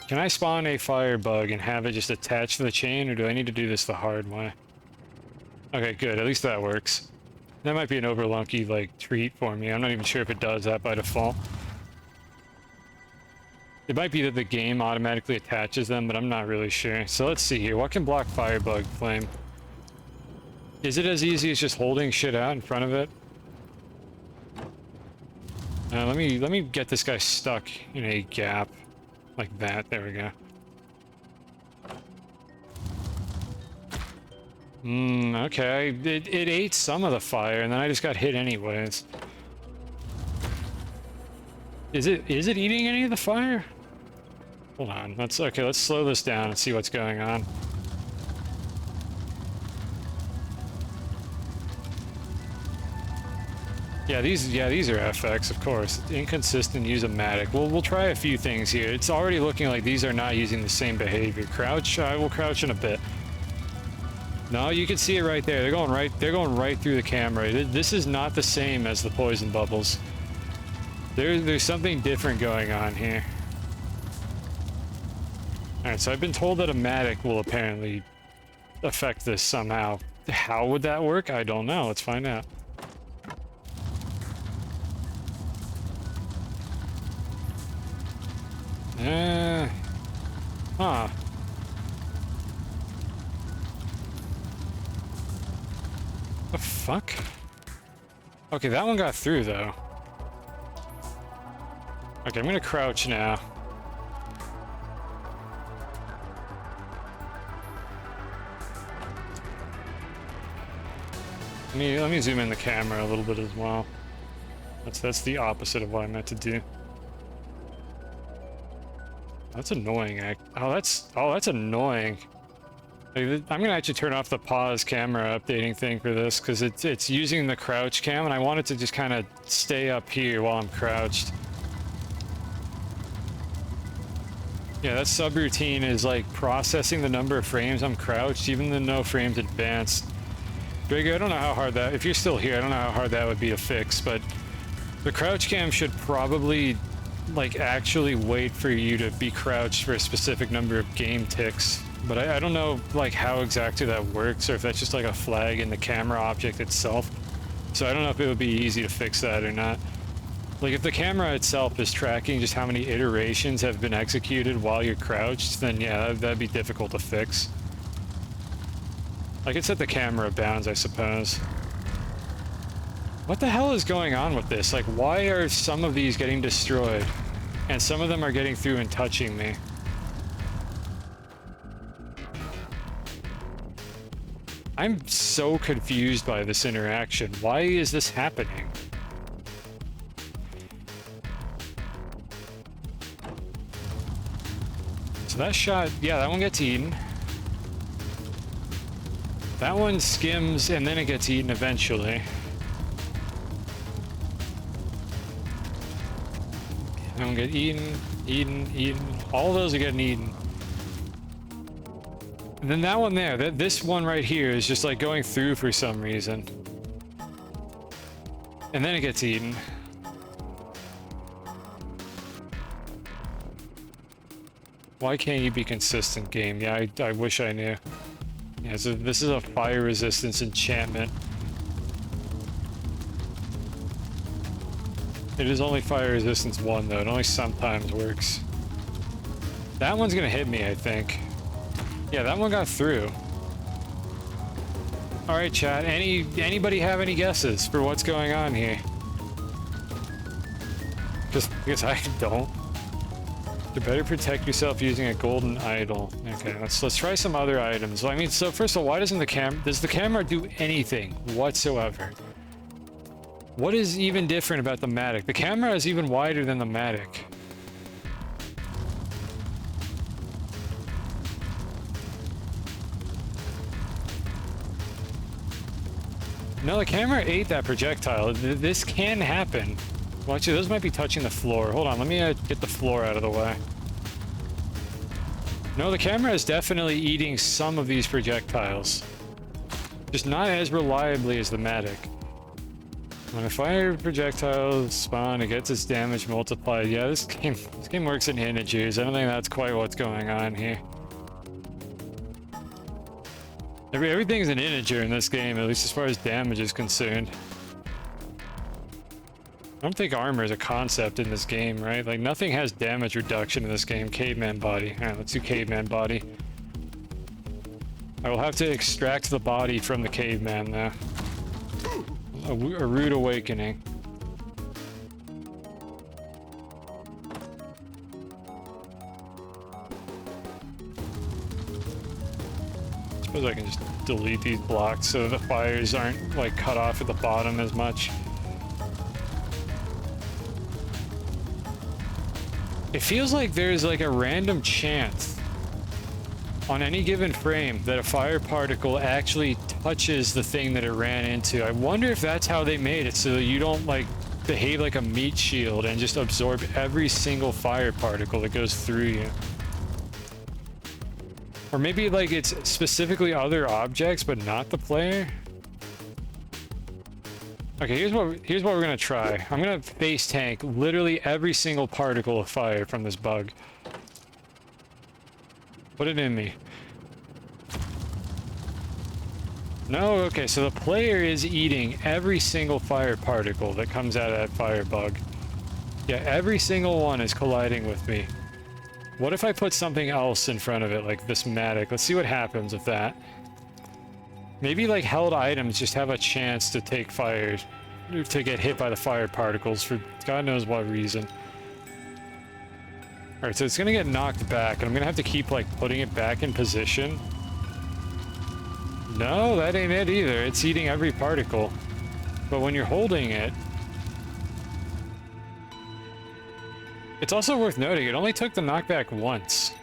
Can I spawn a firebug and have it just attached to the chain, or do I need to do this the hard way? Okay, good. At least that works. That might be an overlunky, like, treat for me. I'm not even sure if it does that by default. It might be that the game automatically attaches them, but I'm not really sure. So let's see here. What can block firebug flame? Is it as easy as just holding shit out in front of it? Let me get this guy stuck in a gap like that. There we go. Okay. It ate some of the fire, and then I just got hit anyways. Is it eating any of the fire? Hold on. Let's slow this down and see what's going on. Yeah, these are FX, of course. Inconsistent, use a matic. We'll try a few things here. It's already looking like these are not using the same behavior. Crouch, I will crouch in a bit. No, you can see it right there. They're going right through the camera. This is not the same as the poison bubbles. There's something different going on here. Alright, so I've been told that a matic will apparently affect this somehow. How would that work? I don't know. Let's find out. Huh. The fuck? Okay, that one got through, though. Okay, I'm gonna crouch now. Let me zoom in the camera a little bit as well. That's the opposite of what I meant to do. That's annoying. That's annoying. I'm gonna actually turn off the pause camera updating thing for this because it's using the crouch cam, and I want it to just kind of stay up here while I'm crouched. Yeah, that subroutine is like processing the number of frames I'm crouched, even though no frames advanced. Drago, I don't know how hard that. If you're still here, I don't know how hard that would be to fix, but the crouch cam should probably like actually wait for you to be crouched for a specific number of game ticks. But I don't know like how exactly that works, or if that's just like a flag in the camera object itself. So I don't know if it would be easy to fix that or not. Like if the camera itself is tracking just how many iterations have been executed while you're crouched, then yeah, that'd be difficult to fix. I could set the camera bounds, I suppose. What the hell is going on with this? Like, why are some of these getting destroyed? And some of them are getting through and touching me. I'm so confused by this interaction. Why is this happening? So that shot, yeah, that one gets eaten. That one skims and then it gets eaten eventually. That one get eaten. All those are getting eaten. And then that one there, this one right here is just like going through for some reason. And then it gets eaten. Why can't you be consistent, game? Yeah, I wish I knew. Yeah, so this is a fire resistance enchantment. It is only fire resistance 1 though, it only sometimes works. That one's gonna hit me, I think. Yeah, that one got through. Alright chat, anybody have any guesses for what's going on here? Because I don't. You better protect yourself using a golden idol. Okay, let's try some other items. Well, I mean, so first of all, why does the camera do anything whatsoever? What is even different about the matic? The camera is even wider than the matic. No, the camera ate that projectile. This can happen. Well, actually, those might be touching the floor. Hold on, let me get the floor out of the way. No, the camera is definitely eating some of these projectiles. Just not as reliably as the matic. When a fire projectile spawn, it gets its damage multiplied. Yeah, this game works in integers. I don't think that's quite what's going on here. Everything's an integer in this game, at least as far as damage is concerned. I don't think armor is a concept in this game, right? Like, nothing has damage reduction in this game. Caveman body. Alright, let's do caveman body. I will have to extract the body from the caveman, though. A rude awakening. Suppose I can just delete these blocks so the fires aren't like cut off at the bottom as much. It feels like there's like a random chance on any given frame that a fire particle actually touches the thing that it ran into. I wonder if that's how they made it, so that you don't like behave like a meat shield and just absorb every single fire particle that goes through you. Or maybe like it's specifically other objects but not the player. Okay, here's what we're gonna try. I'm gonna face tank literally every single particle of fire from this bug. Put it in me. No, okay, so the player is eating every single fire particle that comes out of that fire bug. Yeah, every single one is colliding with me. What if I put something else in front of it, like this matic? Let's see what happens with that. Maybe like held items just have a chance to take fire, to get hit by the fire particles for God knows what reason. Alright, so it's gonna get knocked back, and I'm gonna have to keep, like, putting it back in position. No, that ain't it either. It's eating every particle. But when you're holding it... It's also worth noting, it only took the knockback once.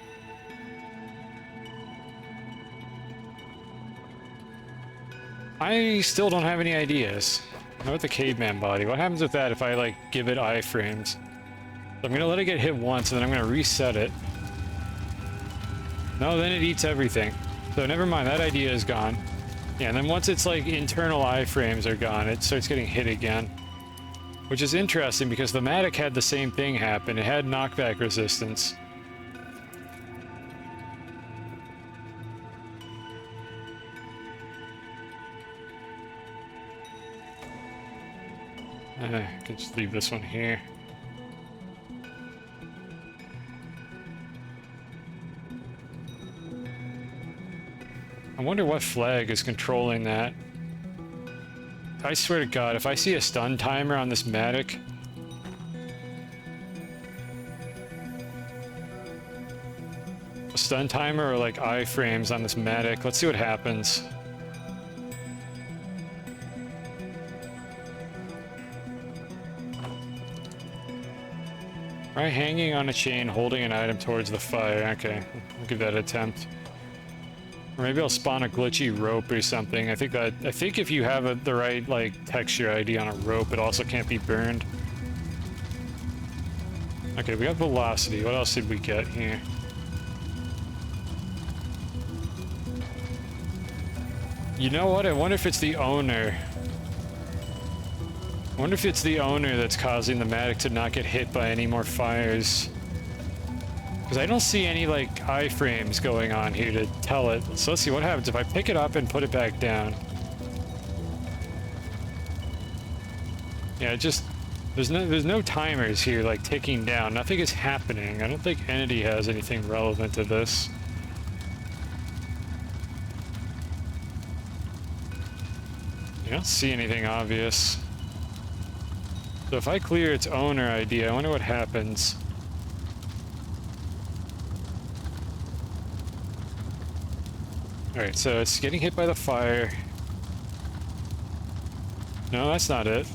I still don't have any ideas. What with the caveman body? What happens with that if I, like, give it iframes? I'm gonna let it get hit once, and then I'm gonna reset it. No, then it eats everything. So never mind, that idea is gone. Yeah, and then once its like internal iframes are gone, it starts getting hit again. Which is interesting because the Matic had the same thing happen. It had knockback resistance. I can just leave this one here. I wonder what flag is controlling that. I swear to God, if I see a stun timer on this Matic... A stun timer or like iframes on this Matic, let's see what happens. Try hanging on a chain, holding an item towards the fire. Okay, I'll give that an attempt. Or maybe I'll spawn a glitchy rope or something. I think if you have the right like texture ID on a rope, it also can't be burned. Okay, we got velocity. What else did we get here? You know what? I wonder if it's the owner. I wonder if it's the owner that's causing the Matic to not get hit by any more fires. Because I don't see any, like, iframes going on here to tell it. So let's see what happens if I pick it up and put it back down. Yeah, there's no timers here, like, ticking down. Nothing is happening. I don't think Entity has anything relevant to this. I don't see anything obvious. So if I clear its owner ID, I wonder what happens. Alright, so it's getting hit by the fire. No, that's not it.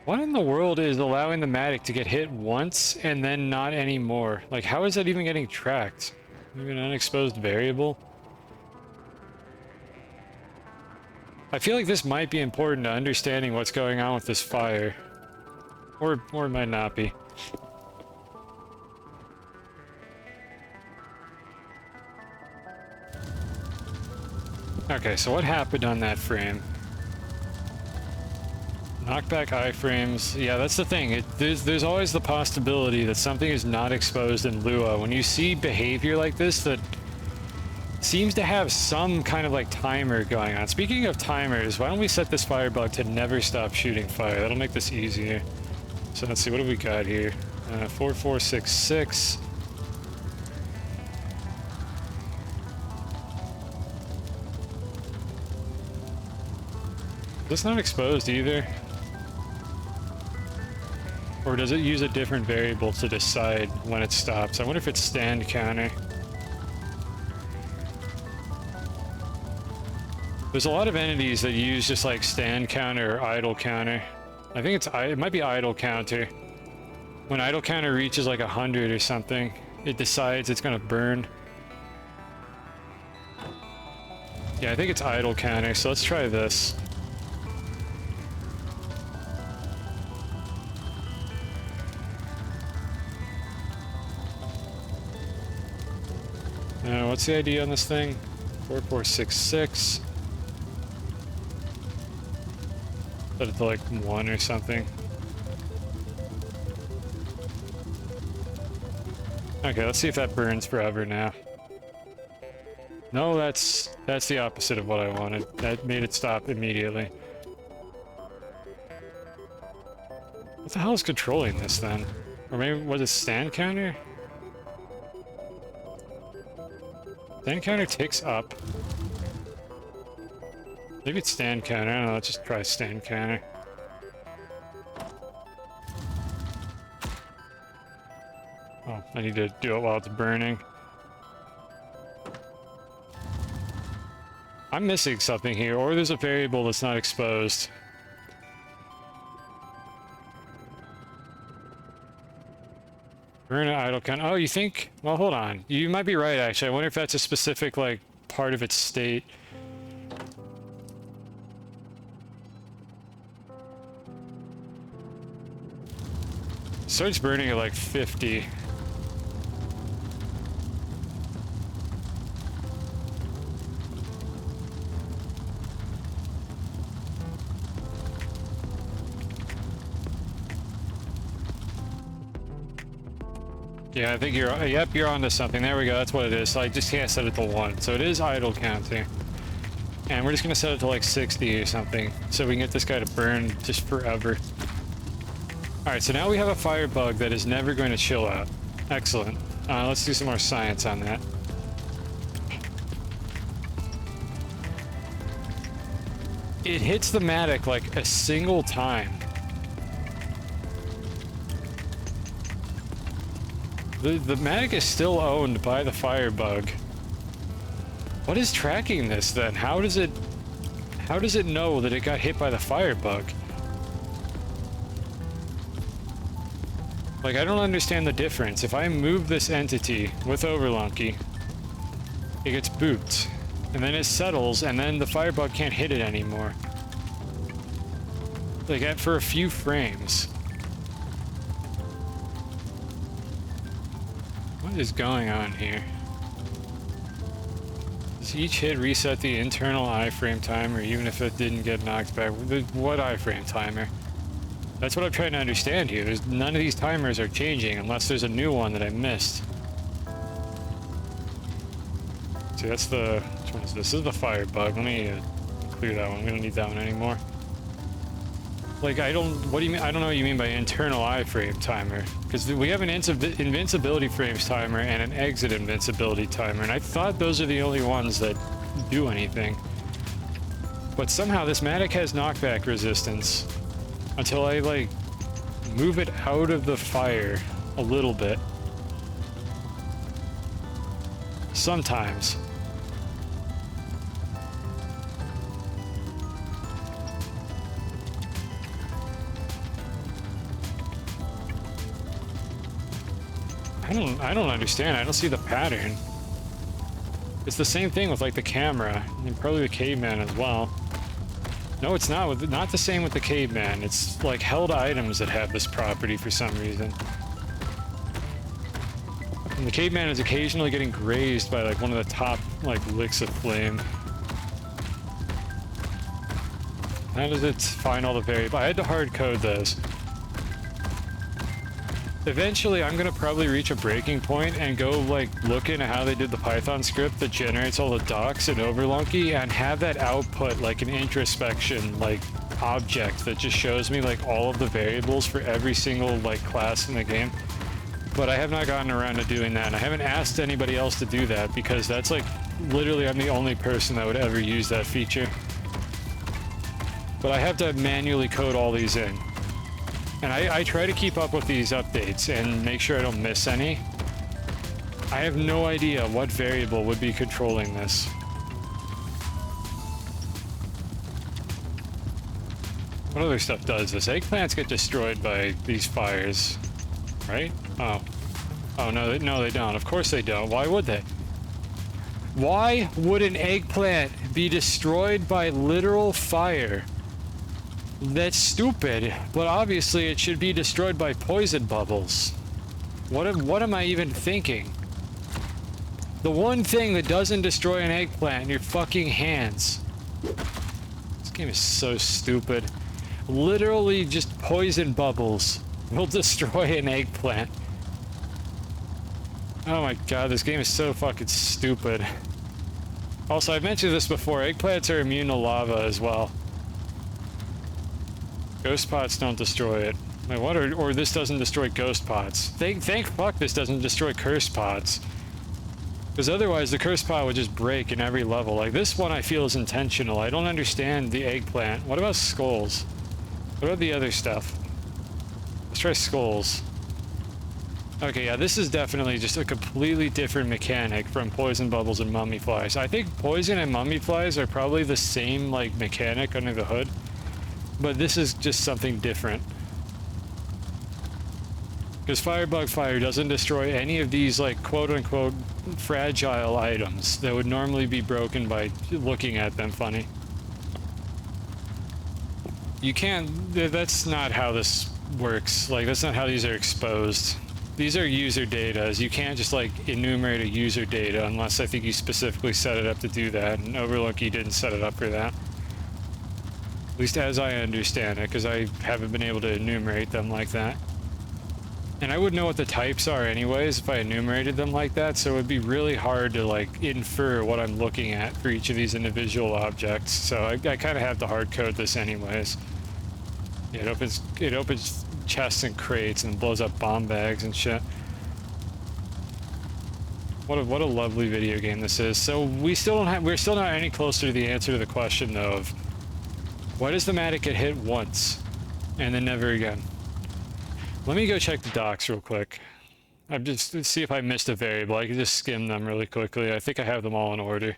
What in the world is allowing the Matic to get hit once and then not anymore? Like, how is that even getting tracked? Maybe an unexposed variable? I feel like this might be important to understanding what's going on with this fire. Or it might not be. Okay, so what happened on that frame? Knockback iframes. Yeah, that's the thing. There's always the possibility that something is not exposed in Lua. When you see behavior like this that seems to have some kind of like timer going on. Speaking of timers, why don't we set this firebug to never stop shooting fire? That'll make this easier. So let's see, what do we got here? 4466. That's not exposed either. Or does it use a different variable to decide when it stops? I wonder if it's stand counter. There's a lot of entities that use just like stand counter or idle counter. I think it might be idle counter. When idle counter reaches like 100 or something, it decides it's gonna burn. Yeah, I think it's idle counter, so let's try this. What's the ID on this thing? 4466. Set it to like 1 or something. Okay, let's see if that burns forever now. No, that's the opposite of what I wanted. That made it stop immediately. What the hell is controlling this then? Or maybe was it stand counter? Stand counter ticks up. Maybe it's stand counter. I don't know. Let's just try stand counter. Oh, I need to do it while it's burning. I'm missing something here, or there's a variable that's not exposed. Burn an idle count. Oh, you think? Well, hold on. You might be right, actually. I wonder if that's a specific, like, part of its state. Starts burning at like 50. Yeah, I think yep, you're onto something. There we go, that's what it is. So I just can't set it to 1. So it is idle counting. And we're just gonna set it to like 60 or something, so we can get this guy to burn just forever. Alright, so now we have a firebug that is never going to chill out. Excellent. Let's do some more science on that. It hits the matic like a single time. The matic is still owned by the firebug. What is tracking this then? How does it know that it got hit by the firebug? Like, I don't understand the difference. If I move this entity with Overlunky, it gets booped, and then it settles, and then the firebug can't hit it anymore. Like, for a few frames. What is going on here? Does each hit reset the internal iframe timer, even if it didn't get knocked back? What iframe timer? That's what I'm trying to understand here. None of these timers are changing unless there's a new one that I missed. See, that's the... Which one is this? This is the firebug. Let me clear that one. We don't need that one anymore. Like, I don't... What do you mean? I don't know what you mean by internal iframe timer. Because we have an invincibility frames timer and an exit invincibility timer, and I thought those are the only ones that do anything. But somehow this matic has knockback resistance until I, like, move it out of the fire a little bit. Sometimes. I don't understand. I don't see the pattern. It's the same thing with like the camera and probably the caveman as well. No, it's not. Not the same with the caveman. It's like held items that have this property for some reason. And the caveman is occasionally getting grazed by like one of the top like licks of flame. How does it find all the variables? I had to hard code those. Eventually, I'm gonna probably reach a breaking point and go like look into how they did the Python script that generates all the docs in Overlunky and have that output like an introspection like object that just shows me like all of the variables for every single like class in the game. But I have not gotten around to doing that, and I haven't asked anybody else to do that because that's like literally I'm the only person that would ever use that feature. But I have to manually code all these in. And I try to keep up with these updates and make sure I don't miss any. I have no idea what variable would be controlling this. What other stuff does this? Eggplants get destroyed by these fires, right? Oh. Oh, no, no, they don't. Of course they don't. Why would they? Why would an eggplant be destroyed by literal fire? That's stupid, but obviously it should be destroyed by poison bubbles. What am I even thinking? The one thing that doesn't destroy an eggplant in your fucking hands. This game is so stupid. Literally just poison bubbles will destroy an eggplant. Oh my god, this game is so fucking stupid. Also, I've mentioned this before, eggplants are immune to lava as well. Ghost pots don't destroy it. Wait, what? Or this doesn't destroy ghost pots. Thank fuck this doesn't destroy curse pots. Because otherwise the curse pot would just break in every level. Like this one I feel is intentional. I don't understand the eggplant. What about skulls? What about the other stuff? Let's try skulls. Okay, yeah, this is definitely just a completely different mechanic from poison bubbles and mummy flies. I think poison and mummy flies are probably the same like mechanic under the hood. But this is just something different. Because Firebug Fire doesn't destroy any of these, like, quote-unquote fragile items that would normally be broken by looking at them funny. You can't... That's not how this works. Like, that's not how these are exposed. These are user data. You can't just, like, enumerate a user data unless I think you specifically set it up to do that, and Overlunky didn't set it up for that. At least as I understand it, because I haven't been able to enumerate them like that. And I would know what the types are anyways if I enumerated them like that, so it would be really hard to like infer what I'm looking at for each of these individual objects. So I kind of have to hard code this anyways. Yeah, it opens chests and crates and blows up bomb bags and shit. What a lovely video game this is. So we're still not any closer to the answer to the question though of why does the Matic get hit once and then never again? Let me go check the docs real quick. I'm just to see if I missed a variable. I can just skim them really quickly. I think I have them all in order.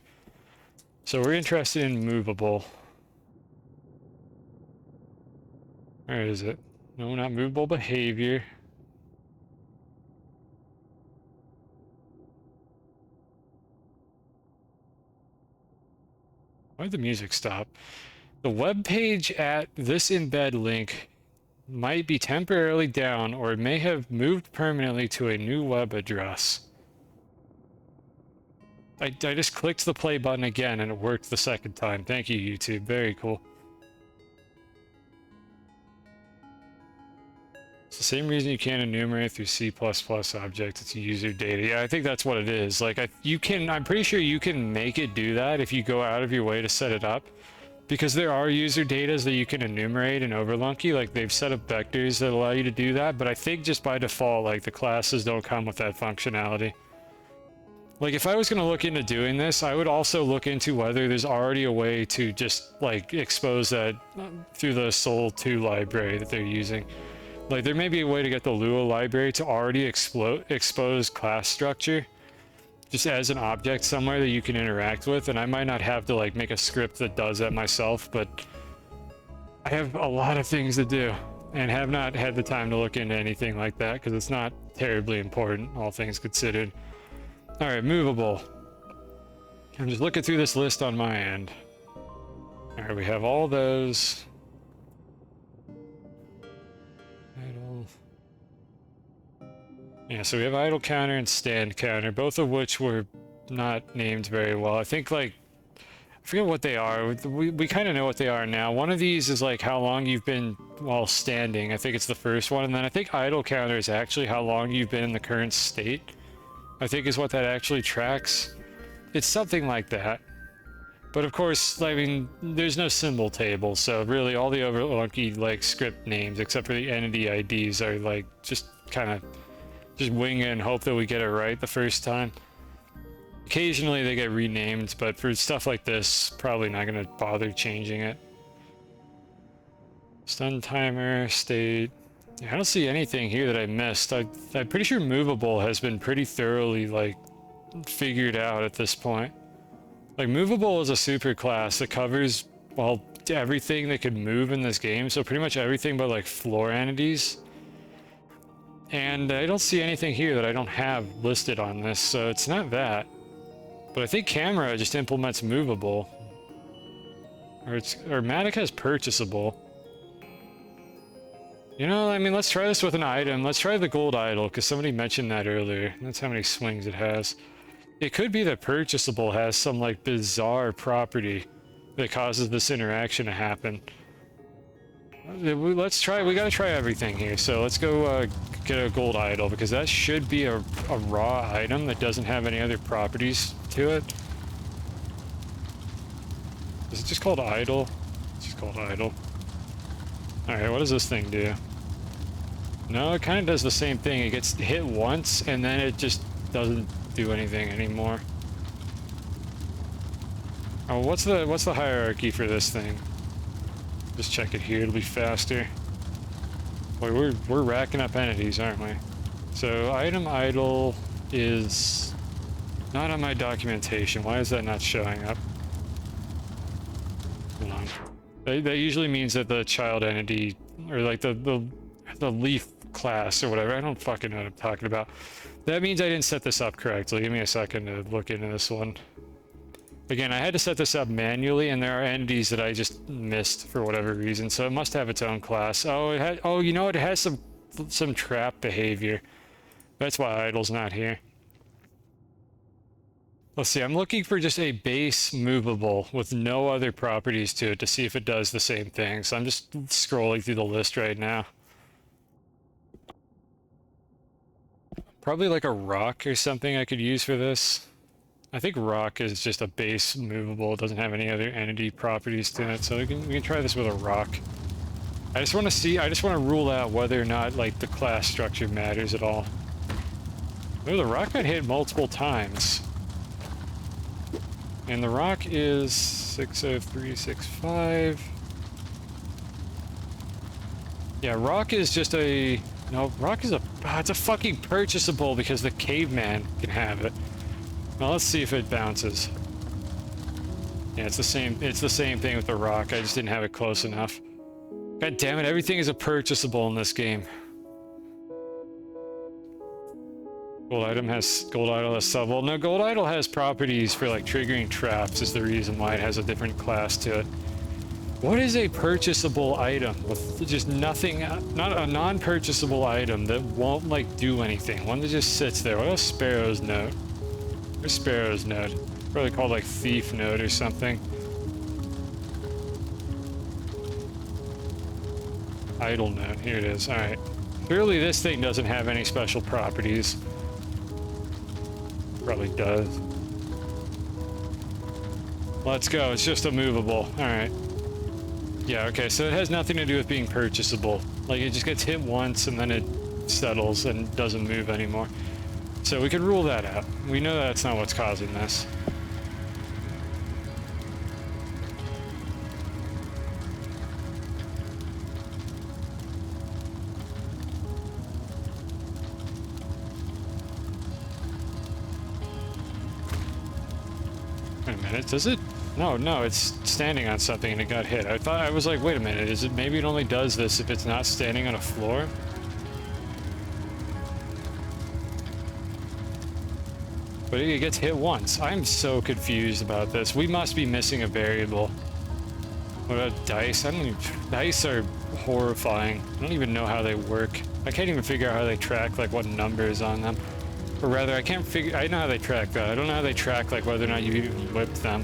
So we're interested in movable. Where is it? No, not movable behavior. Why did the music stop? The web page at this embed link might be temporarily down, or it may have moved permanently to a new web address. I just clicked the play button again and it worked the second time. Thank you, YouTube. Very cool. It's the same reason you can't enumerate through C++ objects. It's user data. Yeah, I think that's what it is. Like, I'm pretty sure you can make it do that if you go out of your way to set it up. Because there are user data that you can enumerate in Overlunky, like they've set up vectors that allow you to do that, but I think just by default, like the classes don't come with that functionality. Like if I was going to look into doing this, I would also look into whether there's already a way to just like expose that through the Sol 2 library that they're using. Like there may be a way to get the Lua library to already expose class structure just as an object somewhere that you can interact with, and I might not have to like make a script that does that myself, but I have a lot of things to do and have not had the time to look into anything like that because it's not terribly important, all things considered. All right, movable. I'm just looking through this list on my end. All right, we have all those. Idle. Yeah, so we have idle counter and stand counter, both of which were not named very well. I think like I forget what they are. We kind of know what they are now. One of these is like how long you've been while standing. I think it's the first one. And then I think idle counter is actually how long you've been in the current state. I think is what that actually tracks. It's something like that. But of course, I mean, there's no symbol table, so really all the Spelunky like script names, except for the entity IDs, are like just kind of just wing it and hope that we get it right the first time. Occasionally they get renamed, but for stuff like this, probably not going to bother changing it. Stun timer, state. Yeah, I don't see anything here that I missed. I'm pretty sure movable has been pretty thoroughly like figured out at this point. Like, movable is a super class that covers, well, everything that could move in this game, so pretty much everything but, like, floor entities. And I don't see anything here that I don't have listed on this, so it's not that. But I think camera just implements movable. Or Matic has purchasable. You know, I mean, let's try this with an item. Let's try the gold idol, because somebody mentioned that earlier. That's how many swings it has. It could be that purchasable has some like bizarre property that causes this interaction to happen. Let's try, we gotta try everything here. So let's go get a gold idol, because that should be a raw item that doesn't have any other properties to it. Is it just called idol? It's just called idol. Alright, what does this thing do? No, it kind of does the same thing. It gets hit once and then it just doesn't do anything anymore. Oh, what's the hierarchy for this thing? Just check it here, it'll be faster. Boy, we're racking up entities, aren't we? So item idle is not on my documentation. Why is that not showing up? Hold on. That usually means that the child entity, or like the leaf class or whatever. I don't fucking know what I'm talking about. That means I didn't set this up correctly. Give me a second to look into this one. Again, I had to set this up manually, and there are entities that I just missed for whatever reason, so it must have its own class. Oh, you know what? It has some trap behavior. That's why idle's not here. Let's see, I'm looking for just a base movable with no other properties to it to see if it does the same thing. So I'm just scrolling through the list right now. Probably like a rock or something I could use for this. I think rock is just a base movable. It doesn't have any other entity properties to it. So we can try this with a rock. I just want to rule out whether or not like the class structure matters at all. Oh, the rock got hit multiple times. And the rock is 60365. Yeah, rock is just a... No, rock is a... Oh, it's a fucking purchasable because the caveman can have it. Now let's see if it bounces. Yeah, it's the same thing with the rock. I just didn't have it close enough. God damn it, everything is a purchasable in this game. Gold idol has sub. Well, no, gold idol has properties for like triggering traps is the reason why it has a different class to it. What is a purchasable item with just nothing, not a non-purchasable item that won't like do anything? One that just sits there. What else? Sparrow's note. Where's Sparrow's note? Probably called like thief note or something. Idle note. Here it is. All right. Clearly this thing doesn't have any special properties. Probably does. Let's go. It's just a movable. All right. Yeah, okay, so it has nothing to do with being purchasable. Like, it just gets hit once and then it settles and doesn't move anymore. So we can rule that out. We know that's not what's causing this. Wait a minute, does it? No, it's standing on something and it got hit. I was like, wait a minute, is it maybe it only does this if it's not standing on a floor? But it gets hit once. I'm so confused about this. We must be missing a variable. What about dice? Dice are horrifying. I don't even know how they work. I can't even figure out how they track like what number is on them. Or rather, I know how they track that. I don't know how they track like whether or not you even whipped them.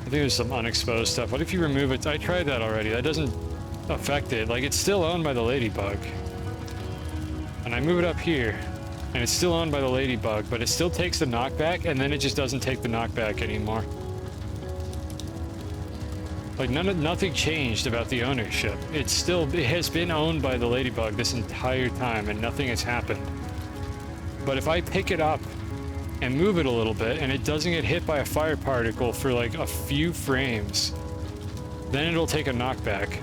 think there's some unexposed stuff. What if you remove it? I tried that already. That doesn't affect it. Like, it's still owned by the ladybug. And I move it up here, and it's still owned by the ladybug, but it still takes the knockback, and then it just doesn't take the knockback anymore. Like, nothing changed about the ownership. It has been owned by the ladybug this entire time, and nothing has happened. But if I pick it up and move it a little bit, and it doesn't get hit by a fire particle for like a few frames, then it'll take a knockback.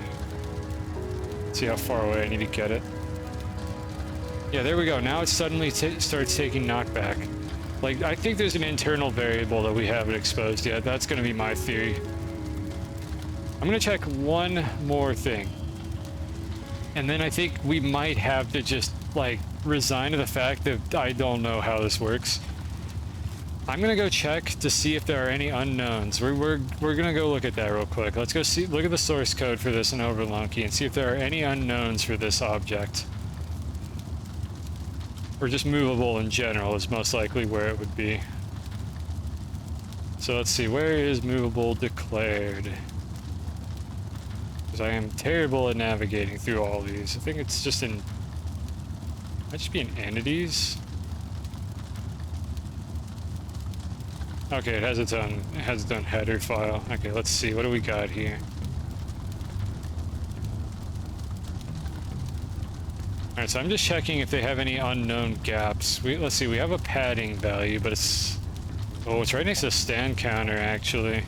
Let's see how far away I need to get it. Yeah, there we go. Now it suddenly starts taking knockback. Like, I think there's an internal variable that we haven't exposed yet. That's going to be my theory. I'm going to check one more thing. And then I think we might have to just, like, resign to the fact that I don't know how this works. I'm going to go check to see if there are any unknowns. We're going to go look at that real quick. Let's go look at the source code for this in Overlunky and see if there are any unknowns for this object. Or just movable in general is most likely where it would be. So let's see, where is movable declared? Because I am terrible at navigating through all these. I think it's just in... Might just be in entities? Okay, it has its own header file. Okay, let's see, what do we got here? Alright, so I'm just checking if they have any unknown gaps. Let's see, we have a padding value, but it's... Oh, it's right next to the stand counter, actually.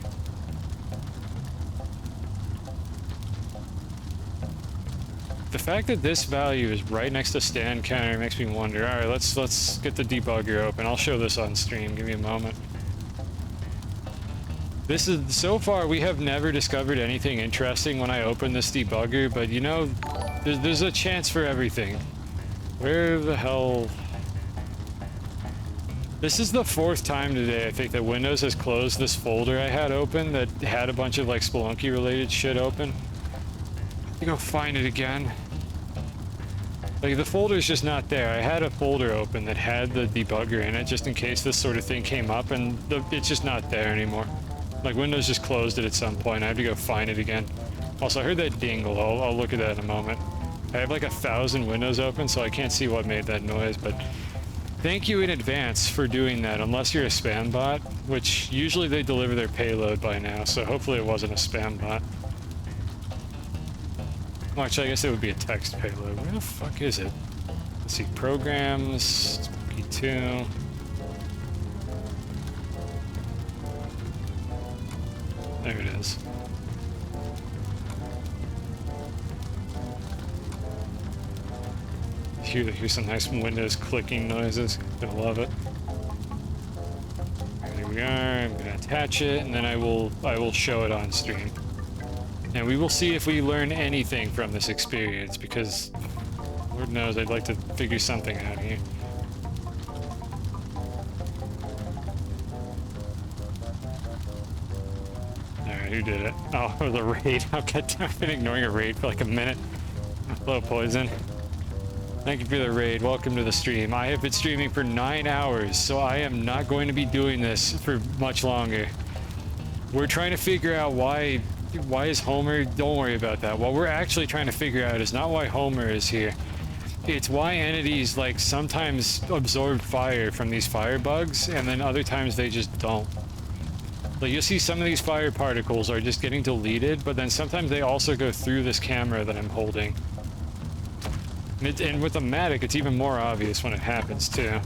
The fact that this value is right next to stand counter makes me wonder. Alright, let's get the debugger open. I'll show this on stream. Give me a moment. This is... So far, we have never discovered anything interesting when I open this debugger, but you know... There's a chance for everything. Where the hell... This is the 4th time today, I think, that Windows has closed this folder I had open that had a bunch of, like, Spelunky related shit open. Let me go find it again. Like, the folder's just not there. I had a folder open that had the debugger in it just in case this sort of thing came up, and it's just not there anymore. Like, Windows just closed it at some point. I have to go find it again. Also, I heard that dingle. I'll look at that in a moment. I have like 1,000 windows open, so I can't see what made that noise, but thank you in advance for doing that, unless you're a spam bot, which usually they deliver their payload by now, so hopefully it wasn't a spam bot. Well, actually, I guess it would be a text payload. Where the fuck is it? Let's see, programs, P2. There it is. Here's some nice Windows clicking noises. Gonna love it. There we are. I'm gonna attach it, and then I will show it on stream. And we will see if we learn anything from this experience, because Lord knows I'd like to figure something out here. Alright, who did it? Oh, it was a raid. I've been ignoring a raid for like a minute. Hello, Poison. Thank you for the raid. Welcome to the stream. I have been streaming for 9 hours, so I am not going to be doing this for much longer. We're trying to figure out why is Homer... Don't worry about that. What we're actually trying to figure out is not why Homer is here. It's why entities, like, sometimes absorb fire from these firebugs, and then other times they just don't. Like, you'll see some of these fire particles are just getting deleted, but then sometimes they also go through this camera that I'm holding. And with the Matic, it's even more obvious when it happens, too.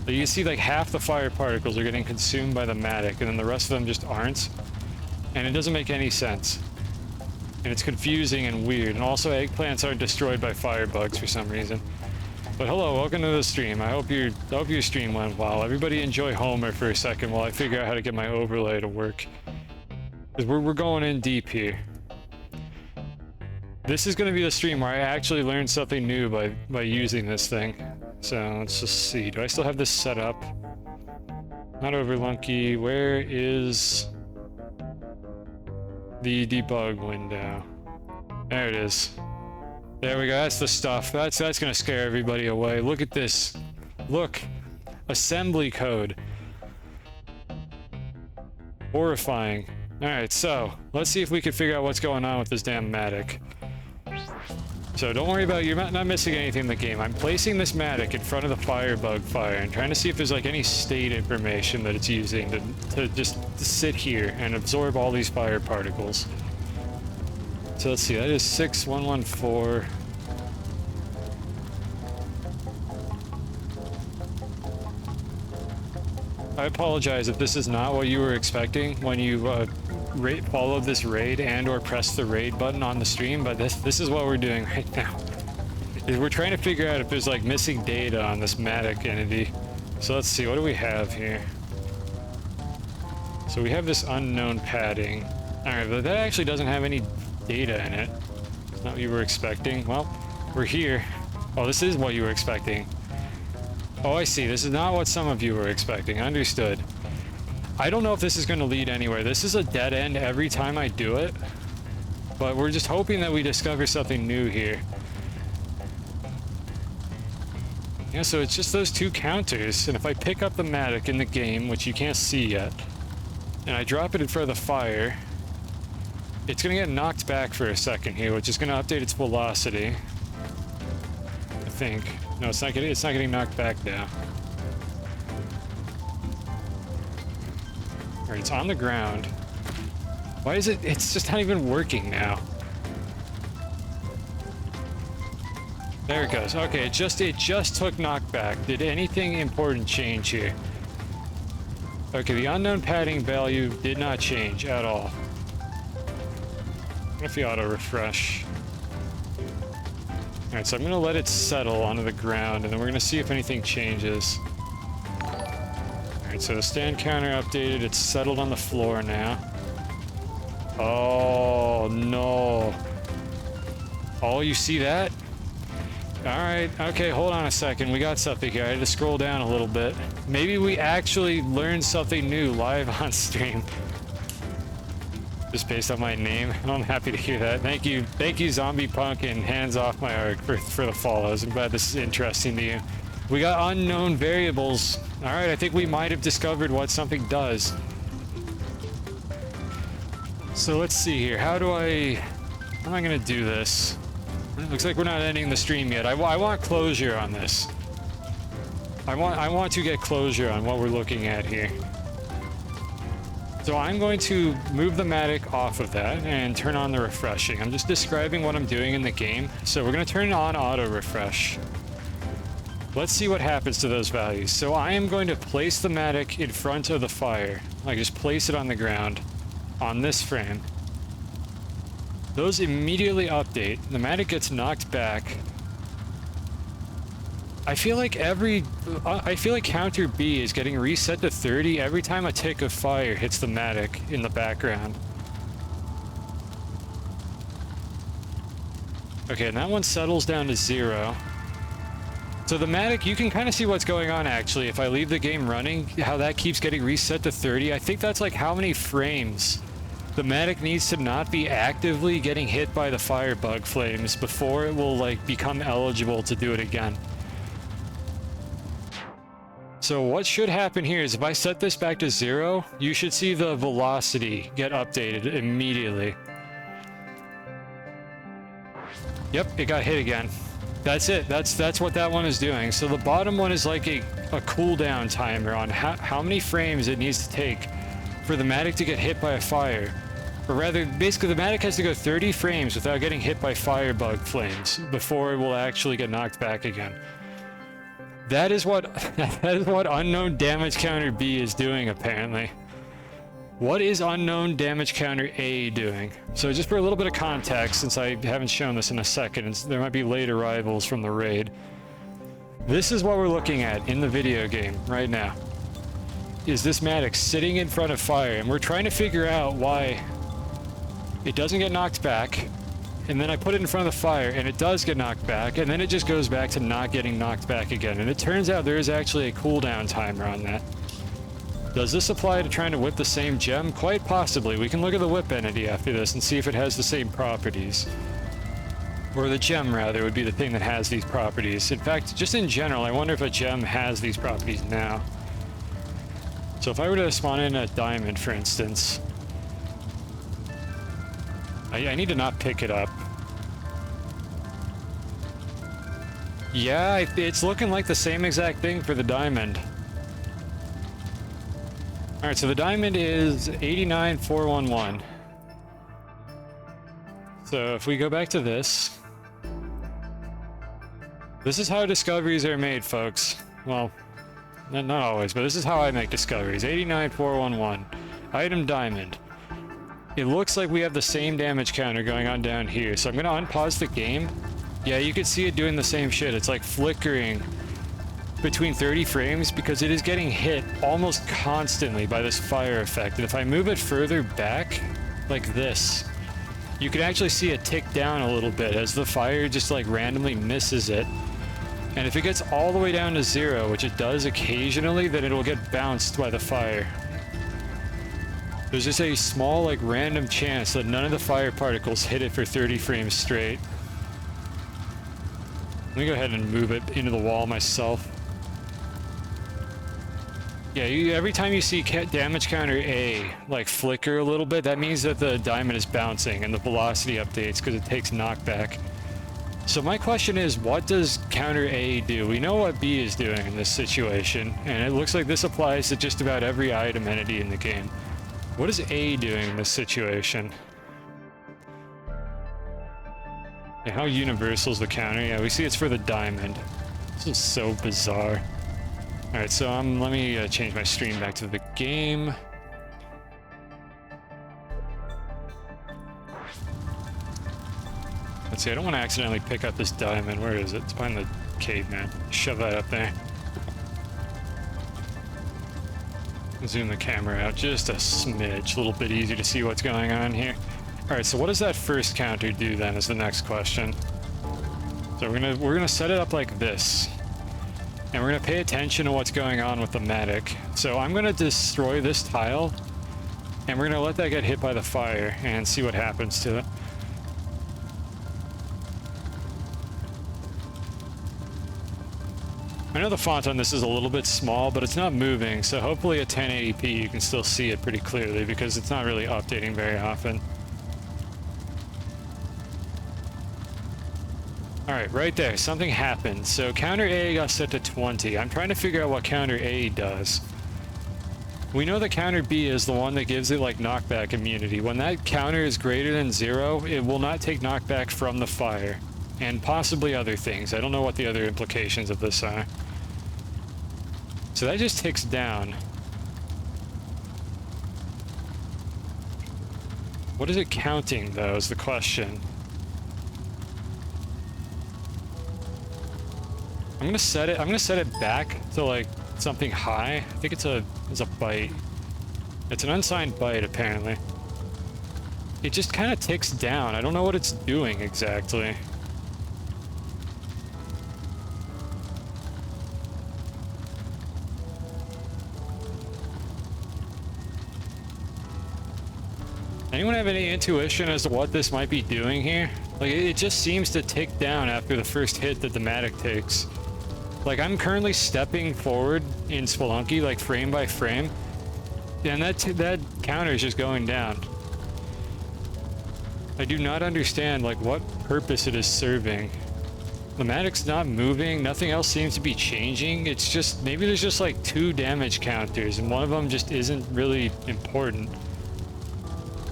But you can see, like, half the fire particles are getting consumed by the Matic, and then the rest of them just aren't. And it doesn't make any sense. And it's confusing and weird. And also, eggplants are destroyed by firebugs for some reason. But hello, welcome to the stream. I hope your stream went well. Everybody enjoy Homer for a second while I figure out how to get my overlay to work. Because we're going in deep here. This is going to be the stream where I actually learned something new by using this thing. So let's just see. Do I still have this set up? Not Overlunky. Where is the debug window? There it is. There we go. That's the stuff. That's going to scare everybody away. Look at this. Look. Assembly code. Horrifying. Alright, so let's see if we can figure out what's going on with this damn Matic. So don't worry about, you're not missing anything in the game. I'm placing this Matic in front of the Firebug fire and trying to see if there's like any state information that it's using to just sit here and absorb all these fire particles. So let's see, that is 6114. I apologize if this is not what you were expecting when you followed this raid and or pressed the raid button on the stream, but this is what we're doing right now. We're trying to figure out if there's like missing data on this Matic entity. So let's see, what do we have here? So we have this unknown padding. Alright, but that actually doesn't have any data in it. It's not what you were expecting. Well, we're here. Oh, this is what you were expecting. Oh, I see. This is not what some of you were expecting. Understood. I don't know if this is going to lead anywhere. This is a dead end every time I do it. But we're just hoping that we discover something new here. Yeah, so it's just those two counters. And if I pick up the Matic in the game, which you can't see yet, and I drop it in front of the fire, it's going to get knocked back for a second here, which is going to update its velocity. I think. No, it's not getting knocked back now. Alright, it's on the ground. Why is it? It's just not even working now. There it goes. Okay, it just took knockback. Did anything important change here? Okay, the unknown padding value did not change at all. What if we auto refresh? Alright, so I'm gonna let it settle onto the ground, and then we're gonna see if anything changes. Alright, so the stand counter updated, it's settled on the floor now. Oh, no. Oh, you see that? Alright, okay, hold on a second. We got something here. I had to scroll down a little bit. Maybe we actually learned something new live on stream. Just based on my name. I'm happy to hear that. Thank you, Zombie Punk and Hands Off My Arc for the follows. I'm glad this is interesting to you. We got unknown variables. Alright, I think we might have discovered what something does. So let's see here. How am I gonna do this? It looks like we're not ending the stream yet. I want closure on this. I want to get closure on what we're looking at here. So I'm going to move the Matic off of that and turn on the refreshing. I'm just describing what I'm doing in the game. So we're going to turn on auto refresh. Let's see what happens to those values. So I am going to place the Matic in front of the fire. Like just place it on the ground on this frame. Those immediately update. The Matic gets knocked back. I feel like counter B is getting reset to 30 every time a tick of fire hits the Matic in the background. Okay, and that one settles down to 0. So the Matic, you can kind of see what's going on actually. If I leave the game running, how that keeps getting reset to 30. I think that's like how many frames the Matic needs to not be actively getting hit by the firebug flames before it will like become eligible to do it again. So what should happen here is if I set this back to 0, you should see the velocity get updated immediately. Yep, it got hit again. That's it. That's what that one is doing. So the bottom one is like a cooldown timer on how many frames it needs to take for the Matic to get hit by a fire. Or rather, basically the Matic has to go 30 frames without getting hit by firebug flames before it will actually get knocked back again. That is what unknown damage counter B is doing, apparently. What is unknown damage counter A doing? So just for a little bit of context, since I haven't shown this in a second, there might be late arrivals from the raid. This is what we're looking at in the video game right now. Is this Matic sitting in front of fire, and we're trying to figure out why it doesn't get knocked back. And then I put it in front of the fire, and it does get knocked back, and then it just goes back to not getting knocked back again. And it turns out there is actually a cooldown timer on that. Does this apply to trying to whip the same gem? Quite possibly. We can look at the whip entity after this and see if it has the same properties. Or the gem, rather, would be the thing that has these properties. In fact, just in general, I wonder if a gem has these properties now. So if I were to spawn in a diamond, for instance, I need to not pick it up. Yeah, it's looking like the same exact thing for the diamond. Alright, so the diamond is 89411. So if we go back to this, this is how discoveries are made, folks. Well, not always, but this is how I make discoveries. 89411. Item diamond. It looks like we have the same damage counter going on down here, so I'm going to unpause the game. Yeah, you can see it doing the same shit. It's like flickering between 30 frames because it is getting hit almost constantly by this fire effect. And if I move it further back, like this, you can actually see it tick down a little bit as the fire just like randomly misses it. And if it gets all the way down to 0, which it does occasionally, then it'll get bounced by the fire. There's just a small, like, random chance that none of the fire particles hit it for 30 frames straight. Let me go ahead and move it into the wall myself. Yeah, every time you see damage counter A, like, flicker a little bit, that means that the diamond is bouncing and the velocity updates because it takes knockback. So my question is, what does counter A do? We know what B is doing in this situation, and it looks like this applies to just about every item entity in the game. What is A doing in this situation? Yeah, how universal is the counter? Yeah, we see it's for the diamond. This is so bizarre. Alright, so let me change my stream back to the game. Let's see, I don't want to accidentally pick up this diamond. Where is it? It's behind the caveman. Shove that up there. Zoom the camera out just a smidge, a little bit easier to see what's going on here. Alright, so what does that first counter do then is the next question. So we're gonna set it up like this. And we're gonna pay attention to what's going on with the matic. So I'm gonna destroy this tile, and we're gonna let that get hit by the fire and see what happens to it. I know the font on this is a little bit small, but it's not moving, so hopefully at 1080p you can still see it pretty clearly because it's not really updating very often. Alright, right there, something happened. So counter A got set to 20. I'm trying to figure out what counter A does. We know that counter B is the one that gives it like knockback immunity. When that counter is greater than 0, it will not take knockback from the fire. And possibly other things. I don't know what the other implications of this are. So that just ticks down. What is it counting, though, is the question. I'm gonna set it back to like something high. I think it's a byte. It's an unsigned byte, apparently. It just kind of ticks down. I don't know what it's doing exactly. Anyone have any intuition as to what this might be doing here? Like, it just seems to tick down after the first hit that the matic takes. Like, I'm currently stepping forward in Spelunky, like, frame by frame, and that counter is just going down. I do not understand, like, what purpose it is serving. The matic's not moving, nothing else seems to be changing. It's just, maybe there's just, like, 2 damage counters, and one of them just isn't really important.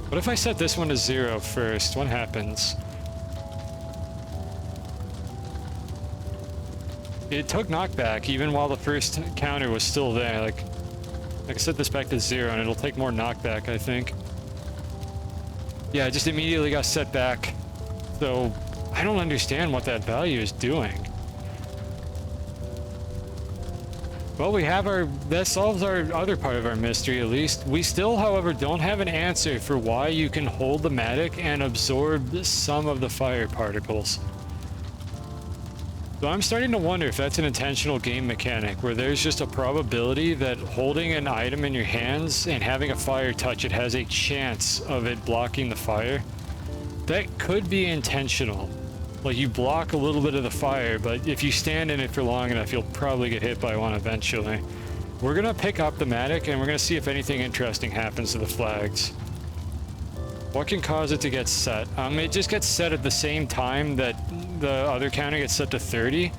What if I set this one to 0 first? What happens? It took knockback even while the first counter was still there. Like, I can set this back to 0 and it'll take more knockback, I think. Yeah, it just immediately got set back. So, I don't understand what that value is doing. Well, that solves our other part of our mystery, at least. We still, however, don't have an answer for why you can hold the matic and absorb some of the fire particles. So I'm starting to wonder if that's an intentional game mechanic, where there's just a probability that holding an item in your hands and having a fire touch it has a chance of it blocking the fire. That could be intentional. Like, you block a little bit of the fire, but if you stand in it for long enough, you'll probably get hit by one eventually. we're gonna pick up the Matic and we're gonna see if anything interesting happens to the flags. What can cause it to get set? It just gets set at the same time that the other counter gets set to 30,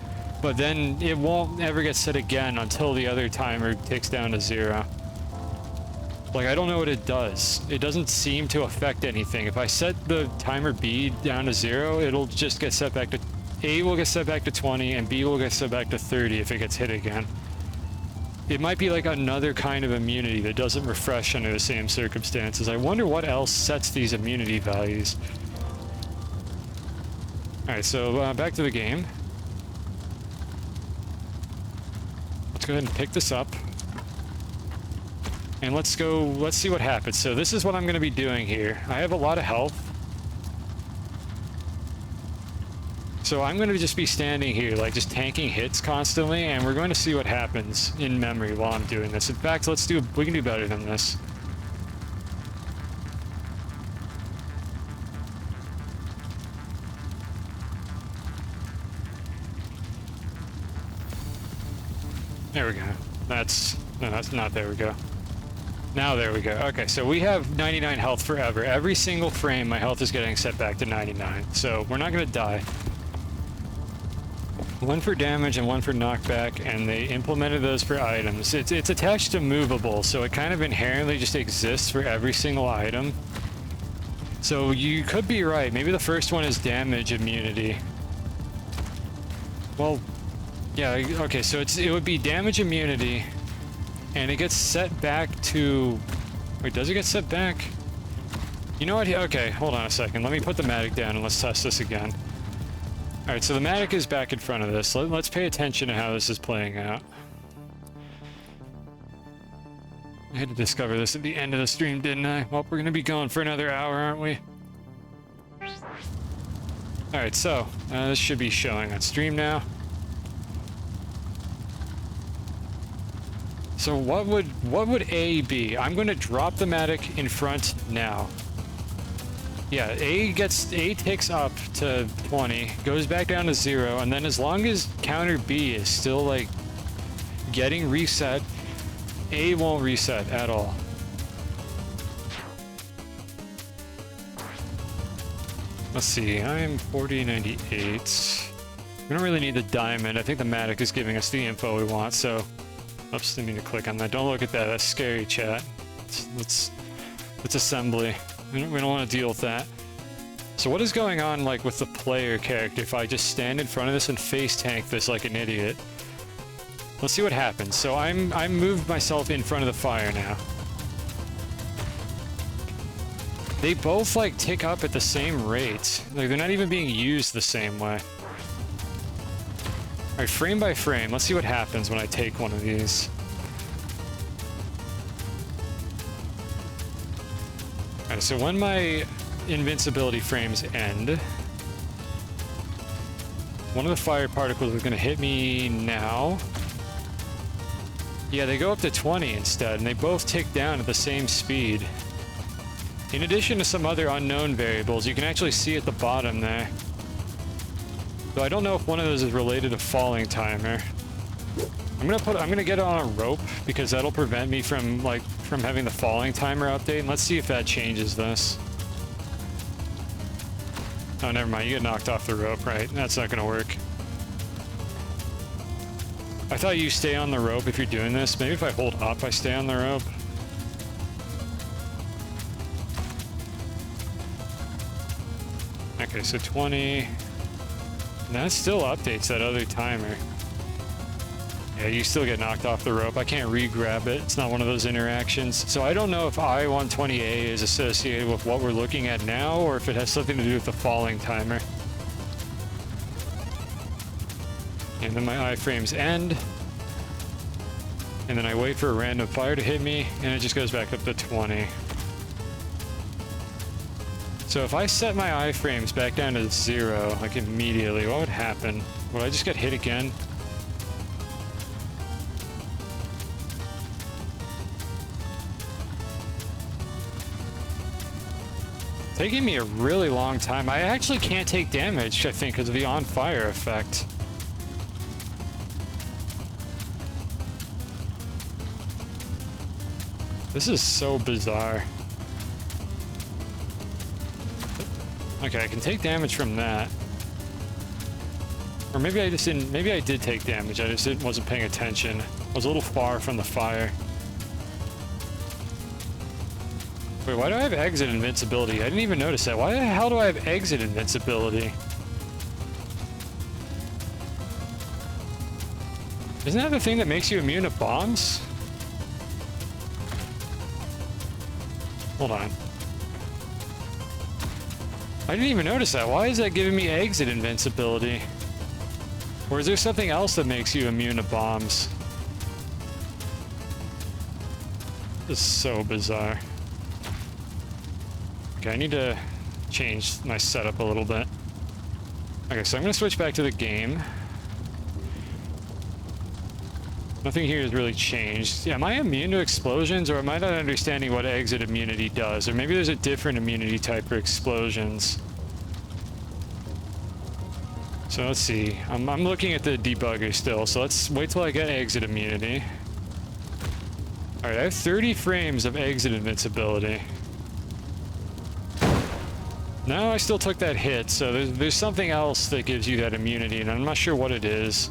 but then it won't ever get set again until the other timer ticks down to 0. Like, I don't know what it does. It doesn't seem to affect anything. If I set the timer B down to 0, it'll just get set back to... A will get set back to 20, and B will get set back to 30 if it gets hit again. It might be like another kind of immunity that doesn't refresh under the same circumstances. I wonder what else sets these immunity values. Alright, so back to the game. Let's go ahead and pick this up. And let's see what happens. So this is what I'm going to be doing here. I have a lot of health. So I'm going to just be standing here, like just tanking hits constantly, and we're going to see what happens in memory while I'm doing this. In fact, we can do better than this. There we go. No, that's not, there we go. Now there we go. Okay, so we have 99 health forever. Every single frame, my health is getting set back to 99. So we're not going to die. One for damage and one for knockback, and they implemented those for items. It's attached to movable, so it kind of inherently just exists for every single item. So you could be right. Maybe the first one is damage immunity. Well, yeah, okay, so it would be damage immunity. And it gets set back to... Wait, does it get set back? You know what? Okay, hold on a second. Let me put the Matic down and let's test this again. Alright, so the Matic is back in front of this. Let's pay attention to how this is playing out. I had to discover this at the end of the stream, didn't I? Well, we're going to be going for another hour, aren't we? Alright, so this should be showing on stream now. So what would A be? I'm going to drop the Matic in front now. Yeah, A ticks up to 20, goes back down to 0, and then as long as counter B is still like getting reset, A won't reset at all. Let's see, I'm 4098. We don't really need the diamond. I think the Matic is giving us the info we want, so... Oops, didn't mean to click on that. Don't look at that. That's scary, chat. It's assembly. We don't want to deal with that. So what is going on, like, with the player character if I just stand in front of this and face tank this like an idiot? Let's see what happens. So I'm moved myself in front of the fire now. They both, like, tick up at the same rate. Like, they're not even being used the same way. Alright, frame by frame, let's see what happens when I take one of these. Alright, so when my invincibility frames end, one of the fire particles is going to hit me now. Yeah, they go up to 20 instead, and they both tick down at the same speed. In addition to some other unknown variables, you can actually see at the bottom there. So I don't know if one of those is related to falling timer. I'm gonna get it on a rope because that'll prevent me from having the falling timer update. And let's see if that changes this. Oh, never mind. You get knocked off the rope, right? That's not gonna work. I thought you stay on the rope if you're doing this. Maybe if I hold up, I stay on the rope. Okay, so 20. That still updates that other timer. Yeah, you still get knocked off the rope. I can't re-grab it. It's not one of those interactions. So I don't know if I-120A is associated with what we're looking at now, or if it has something to do with the falling timer. And then my iframes end. And then I wait for a random fire to hit me, and it just goes back up to 20. So if I set my iframes back down to 0, like immediately, what would happen? Would I just get hit again? Taking me a really long time. I actually can't take damage, I think, because of the on fire effect. This is so bizarre. Okay, I can take damage from that. Or maybe I just didn't, maybe I did take damage, I just wasn't paying attention. I was a little far from the fire. Wait, why do I have exit invincibility? I didn't even notice that. Why the hell do I have exit invincibility? Isn't that the thing that makes you immune to bombs? Hold on. I didn't even notice that. Why is that giving me exit invincibility? Or is there something else that makes you immune to bombs? This is so bizarre. Okay, I need to change my setup a little bit. Okay, so I'm going to switch back to the game. Nothing here has really changed. Yeah, am I immune to explosions, or am I not understanding what exit immunity does? Or maybe there's a different immunity type for explosions. So let's see. I'm looking at the debugger still, so let's wait till I get exit immunity. Alright, I have 30 frames of exit invincibility. No, I still took that hit, so there's something else that gives you that immunity, and I'm not sure what it is.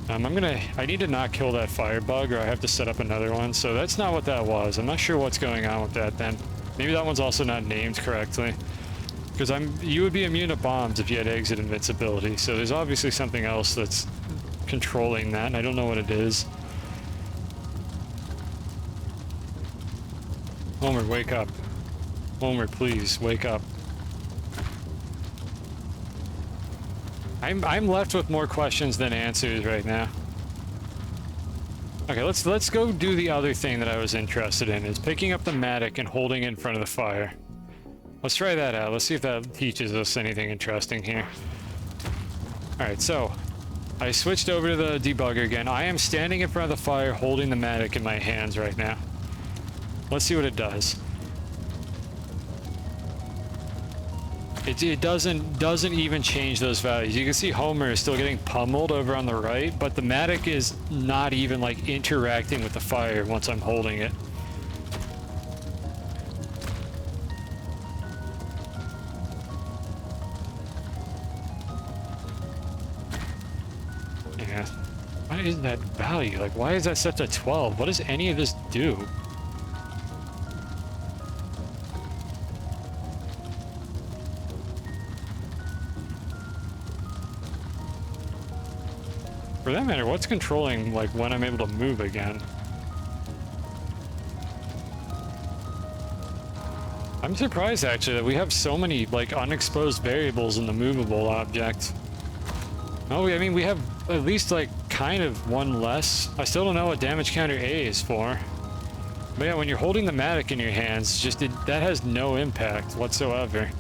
I need to not kill that firebug, or I have to set up another one, so that's not what that was. I'm not sure what's going on with that then. Maybe that one's also not named correctly. Because you would be immune to bombs if you had exit invincibility, so there's obviously something else that's controlling that, and I don't know what it is. Homer, wake up. Homer, please, wake up. I'm left with more questions than answers right now. Okay, let's go do the other thing that I was interested in, is picking up the mattock and holding it in front of the fire. Let's try that out. Let's see if that teaches us anything interesting here. Alright, so I switched over to the debugger again. I am standing in front of the fire holding the mattock in my hands right now. Let's see what it does. It doesn't even change those values. You can see Homer is still getting pummeled over on the right, but the mattock is not even like interacting with the fire once I'm holding it. Yeah. Why is that value? Like, why is that set to 12? What does any of this do? For that matter, what's controlling, like, when I'm able to move again? I'm surprised, actually, that we have so many, like, unexposed variables in the movable object. Oh, I mean, we have at least, like, kind of one less. I still don't know what damage counter A is for. But yeah, when you're holding the mattock in your hands, that has no impact whatsoever.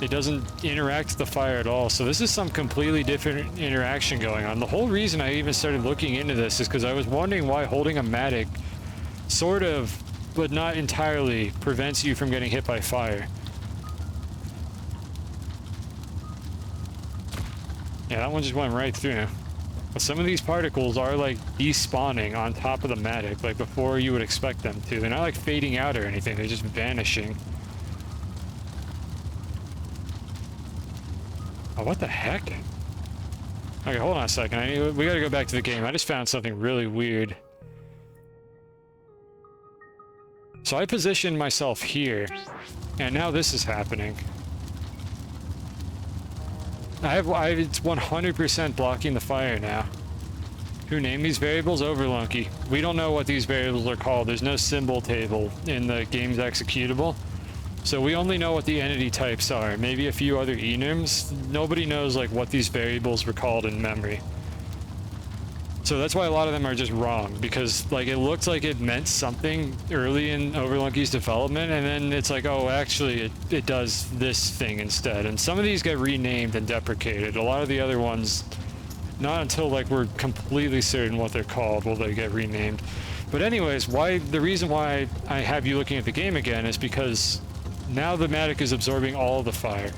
It doesn't interact with the fire at all, so this is some completely different interaction going on. The whole reason I even started looking into this is because I was wondering why holding a mattock sort of, but not entirely, prevents you from getting hit by fire. Yeah, that one just went right through. But some of these particles are like despawning on top of the mattock, like before you would expect them to. They're not like fading out or anything, they're just vanishing. Oh, what the heck? Okay, hold on a second. We gotta go back to the game. I just found something really weird. So I positioned myself here, and now this is happening. It's 100% blocking the fire now. Who named these variables? Overlunky. We don't know what these variables are called. There's no symbol table in the game's executable. So we only know what the entity types are, maybe a few other enums. Nobody knows like what these variables were called in memory. So that's why a lot of them are just wrong, because like it looked like it meant something early in Overlunky's development, and then it's like, oh, actually it does this thing instead. And some of these get renamed and deprecated. A lot of the other ones, not until like we're completely certain what they're called will they get renamed. But anyways, the reason why I have you looking at the game again is because now the mattock is absorbing all of the fire.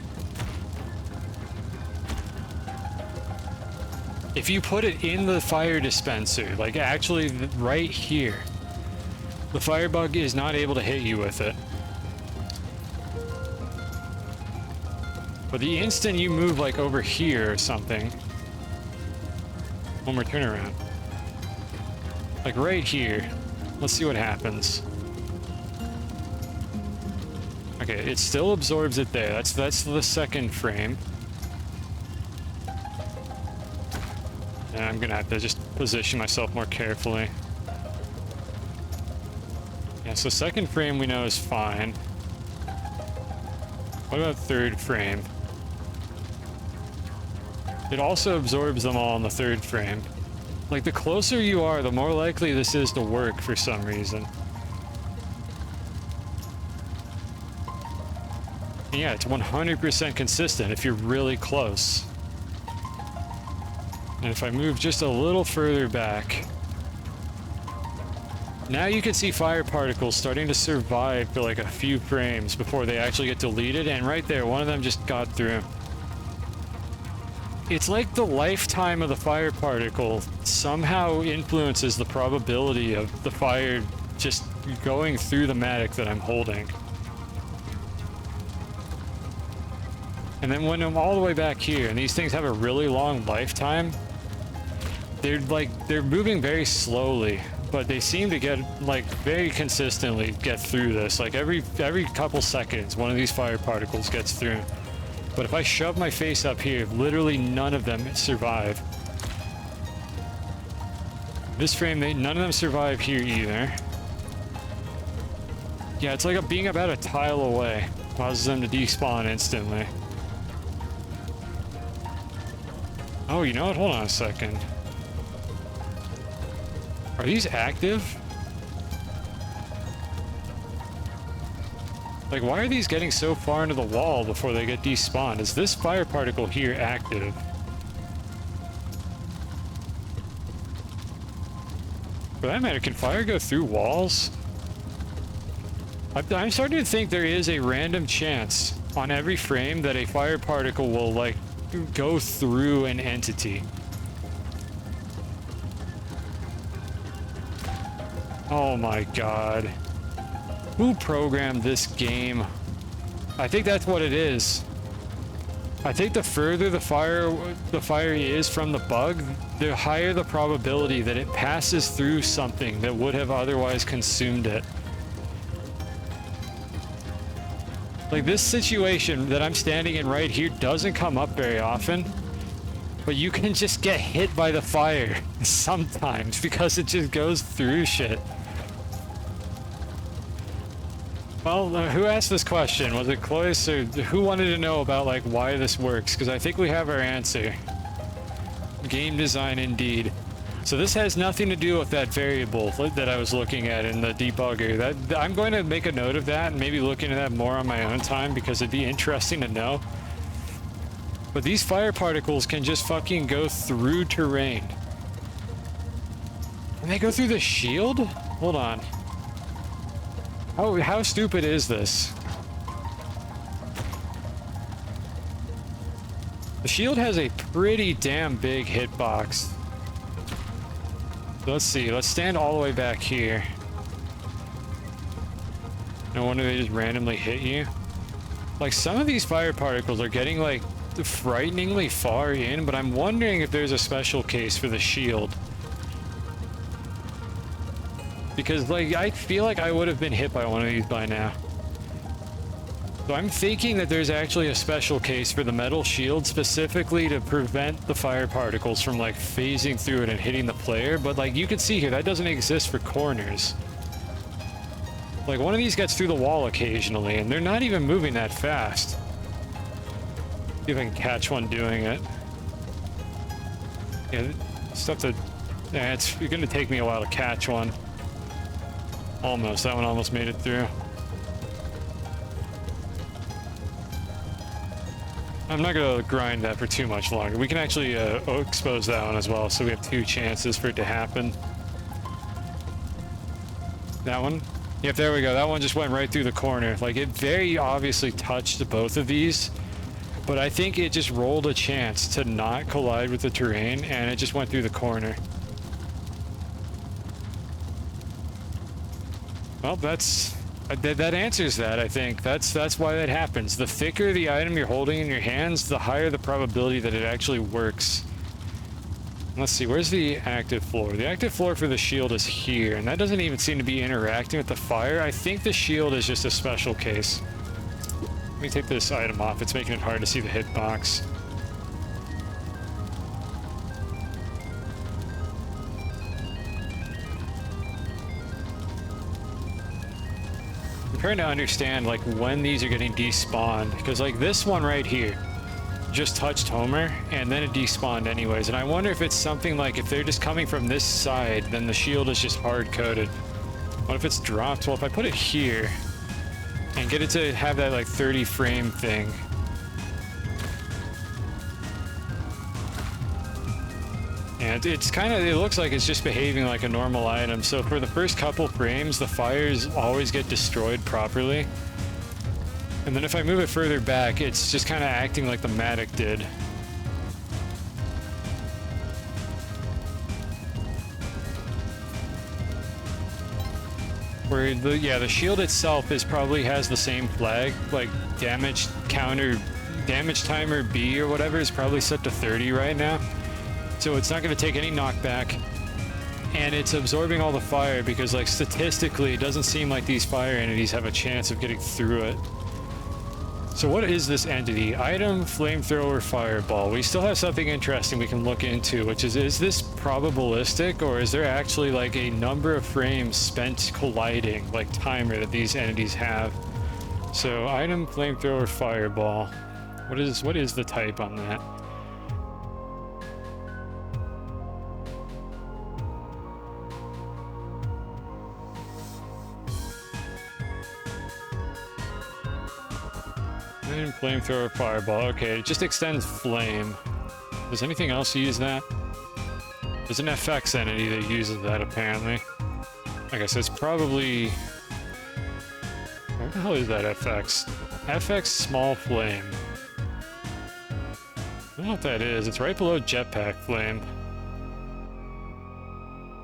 If you put it in the fire dispenser, like actually right here, The firebug is not able to hit you with it. But the instant you move like over here or something, one more turnaround. Like right here. Let's see what happens. Okay, it still absorbs it there. That's the second frame. And I'm gonna have to just position myself more carefully. Yeah, so second frame we know is fine. What about third frame? It also absorbs them all in the third frame. Like, the closer you are, the more likely this is to work for some reason. And yeah, it's 100% consistent if you're really close. And if I move just a little further back, now you can see fire particles starting to survive for like a few frames before they actually get deleted, and right there, one of them just got through. It's like the lifetime of the fire particle somehow influences the probability of the fire just going through the matic that I'm holding. And then when I'm all the way back here, and these things have a really long lifetime, they're moving very slowly, but they seem to get, like, very consistently get through this. Like every couple seconds, one of these fire particles gets through. But if I shove my face up here, literally none of them survive. This frame, none of them survive here either. Yeah, it's like being about a tile away. Causes them to despawn instantly. Oh, you know what? Hold on a second. Are these active? Like, why are these getting so far into the wall before they get despawned? Is this fire particle here active? For that matter, can fire go through walls? I'm starting to think there is a random chance on every frame that a fire particle will, like, go through an entity. Oh my god. Who programmed this game? I think that's what it is. I think the further the fire is from the bug, the higher the probability that it passes through something that would have otherwise consumed it. Like, this situation that I'm standing in right here doesn't come up very often, but you can just get hit by the fire sometimes because it just goes through shit. Well, who asked this question? Was it Cloyce, or who wanted to know about, like, why this works? Because I think we have our answer. Game design indeed. So this has nothing to do with that variable that I was looking at in the debugger. I'm going to make a note of that and maybe look into that more on my own time because it'd be interesting to know. But these fire particles can just fucking go through terrain. And they go through the shield? Hold on. Oh, how stupid is this? The shield has a pretty damn big hitbox. So let's see, let's stand all the way back here. No wonder they just randomly hit you. Like, some of these fire particles are getting, like, frighteningly far in, but I'm wondering if there's a special case for the shield. Because, like, I feel like I would have been hit by one of these by now. So I'm thinking that there's actually a special case for the metal shield specifically to prevent the fire particles from, like, phasing through it and hitting the player. But, like, you can see here, that doesn't exist for corners. Like, one of these gets through the wall occasionally, and they're not even moving that fast. See if I can catch one doing it. Yeah, stuff that... Yeah, it's gonna take me a while to catch one. Almost. That one almost made it through. I'm not gonna grind that for too much longer. We can actually expose that one as well, so we have 2 chances for it to happen. That one? Yep, there we go. That one just went right through the corner. Like, it very obviously touched both of these, but I think it just rolled a chance to not collide with the terrain, and it just went through the corner. Well, that answers that, I think. That's why that happens. The thicker the item you're holding in your hands, the higher the probability that it actually works. Let's see, where's the active floor? The active floor for the shield is here, and that doesn't even seem to be interacting with the fire. I think the shield is just a special case. Let me take this item off. It's making it hard to see the hitbox. I'm trying to understand, like, when these are getting despawned, because, like, this one right here just touched Homer, and then it despawned anyways, and I wonder if it's something like, if they're just coming from this side, then the shield is just hard-coded. What if it's dropped? Well, if I put it here, and get it to have that, like, 30-frame thing. And it's kind of, it looks like it's just behaving like a normal item, so for the first couple frames, the fires always get destroyed properly. And then if I move it further back, it's just kind of acting like the Matic did. Where the shield itself probably has the same flag, like damage timer B or whatever is probably set to 30 right now. So it's not going to take any knockback, and it's absorbing all the fire because, like, statistically, it doesn't seem like these fire entities have a chance of getting through it. So what is this entity? Item, flamethrower, fireball. We still have something interesting we can look into, which is this probabilistic, or is there actually, like, a number of frames spent colliding, like timer, that these entities have? So item, flamethrower, fireball. What is the type on that? Flamethrower, fireball. Okay, it just extends flame. Does anything else use that? There's an FX entity that uses that, apparently. I guess it's probably... Where the hell is that FX? FX small flame. I don't know what that is. It's right below jetpack flame.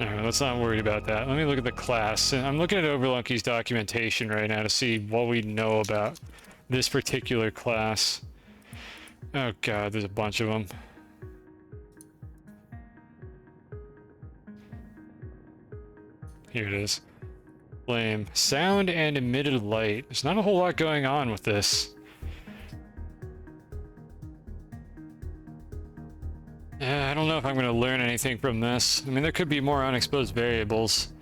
Alright, let's not worry about that. Let me look at the class. I'm looking at Overlunky's documentation right now to see what we know about this particular class. Oh god, there's a bunch of them. Here it is. Flame. Sound and emitted light. There's not a whole lot going on with this. I don't know if I'm going to learn anything from this. I mean, there could be more unexposed variables.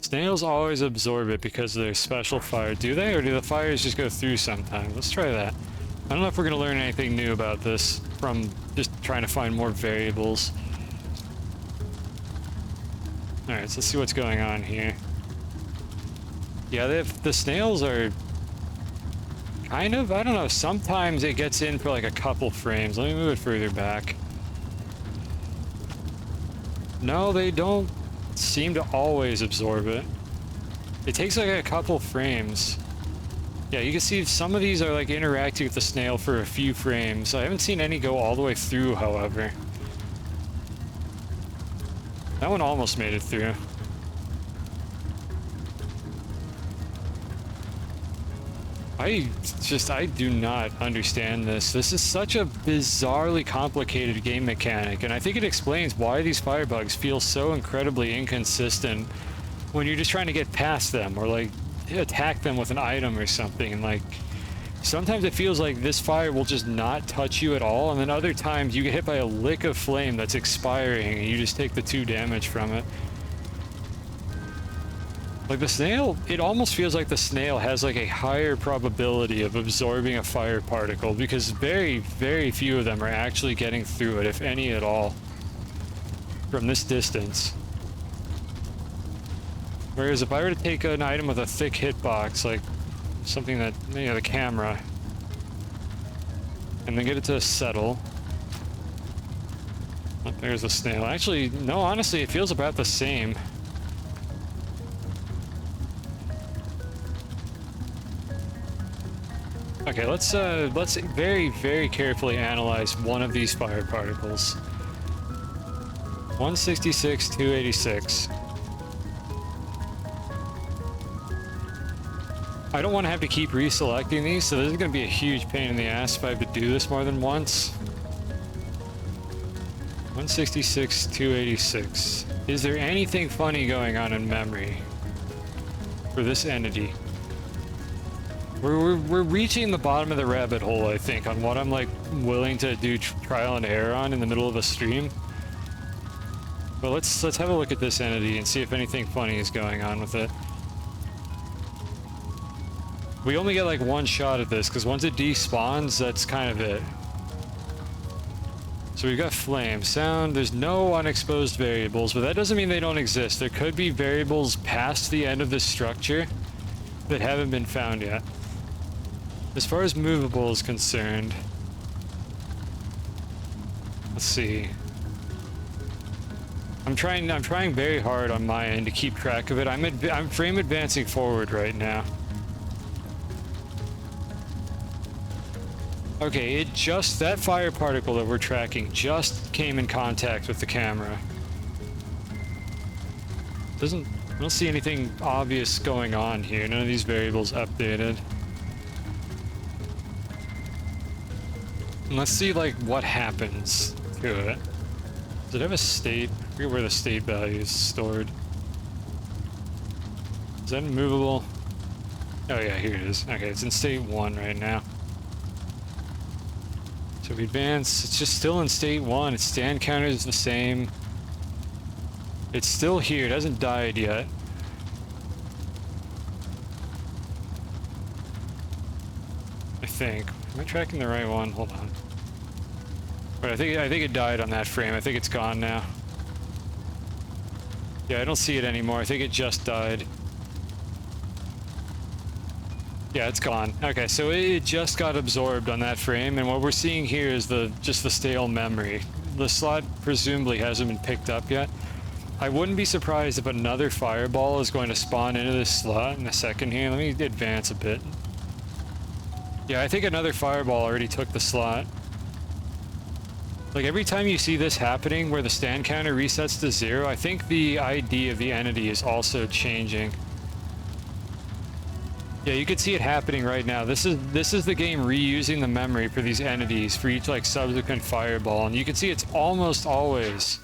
Snails always absorb it because of their special fire. Do they? Or do the fires just go through sometimes? Let's try that. I don't know if we're going to learn anything new about this from just trying to find more variables. Alright, so let's see what's going on here. Yeah, the snails are kind of, I don't know, sometimes it gets in for like a couple frames. Let me move it further back. No, they don't seem to always absorb it. It takes like a couple frames. Yeah, you can see some of these are like interacting with the snail for a few frames. I haven't seen any go all the way through, however. That one almost made it through. I do not understand this. This is such a bizarrely complicated game mechanic, and I think it explains why these firebugs feel so incredibly inconsistent when you're just trying to get past them, or like attack them with an item or something. And like, sometimes it feels like this fire will just not touch you at all, and then other times you get hit by a lick of flame that's expiring and you just take the 2 damage from it. Like the snail, it almost feels like the snail has like a higher probability of absorbing a fire particle, because very, very few of them are actually getting through it, if any at all, from this distance. Whereas if I were to take an item with a thick hitbox, like something that, you know, the camera, and then get it to settle. Oh, there's the snail. Actually, no, honestly, it feels about the same. Okay, let's very, very carefully analyze one of these fire particles. 166, 286. I don't want to have to keep reselecting these, so this is going to be a huge pain in the ass if I have to do this more than once. 166, 286. Is there anything funny going on in memory for this entity? We're reaching the bottom of the rabbit hole, I think, on what I'm like willing to do trial and error on in the middle of a stream. But let's have a look at this entity and see if anything funny is going on with it. We only get like one shot at this because once it despawns, that's kind of it. So we've got flame, sound, there's no unexposed variables, but that doesn't mean they don't exist. There could be variables past the end of this structure that haven't been found yet. As far as movable is concerned, let's see. I'm trying very hard on my end to keep track of it. I'm frame advancing forward right now. Okay, that fire particle that we're tracking just came in contact with the camera. I don't see anything obvious going on here. None of these variables updated. And let's see, like, what happens to it. Does it have a state? I forget where the state value is stored. Is that movable? Oh yeah, here it is. Okay, it's in state 1 right now. So we advance, it's just still in state 1, its stand counter is the same. It's still here, it hasn't died yet. I think. Am I tracking the right one? Hold on. But I think it died on that frame. I think it's gone now. Yeah, I don't see it anymore. I think it just died. Yeah, it's gone. Okay, so it just got absorbed on that frame, and what we're seeing here is just the stale memory. The slot presumably hasn't been picked up yet. I wouldn't be surprised if another fireball is going to spawn into this slot in a second here. Let me advance a bit. Yeah, I think another fireball already took the slot. Like, every time you see this happening where the stand counter resets to 0, I think the ID of the entity is also changing. Yeah, you can see it happening right now. This is the game reusing the memory for these entities for each like subsequent fireball, and you can see it's almost always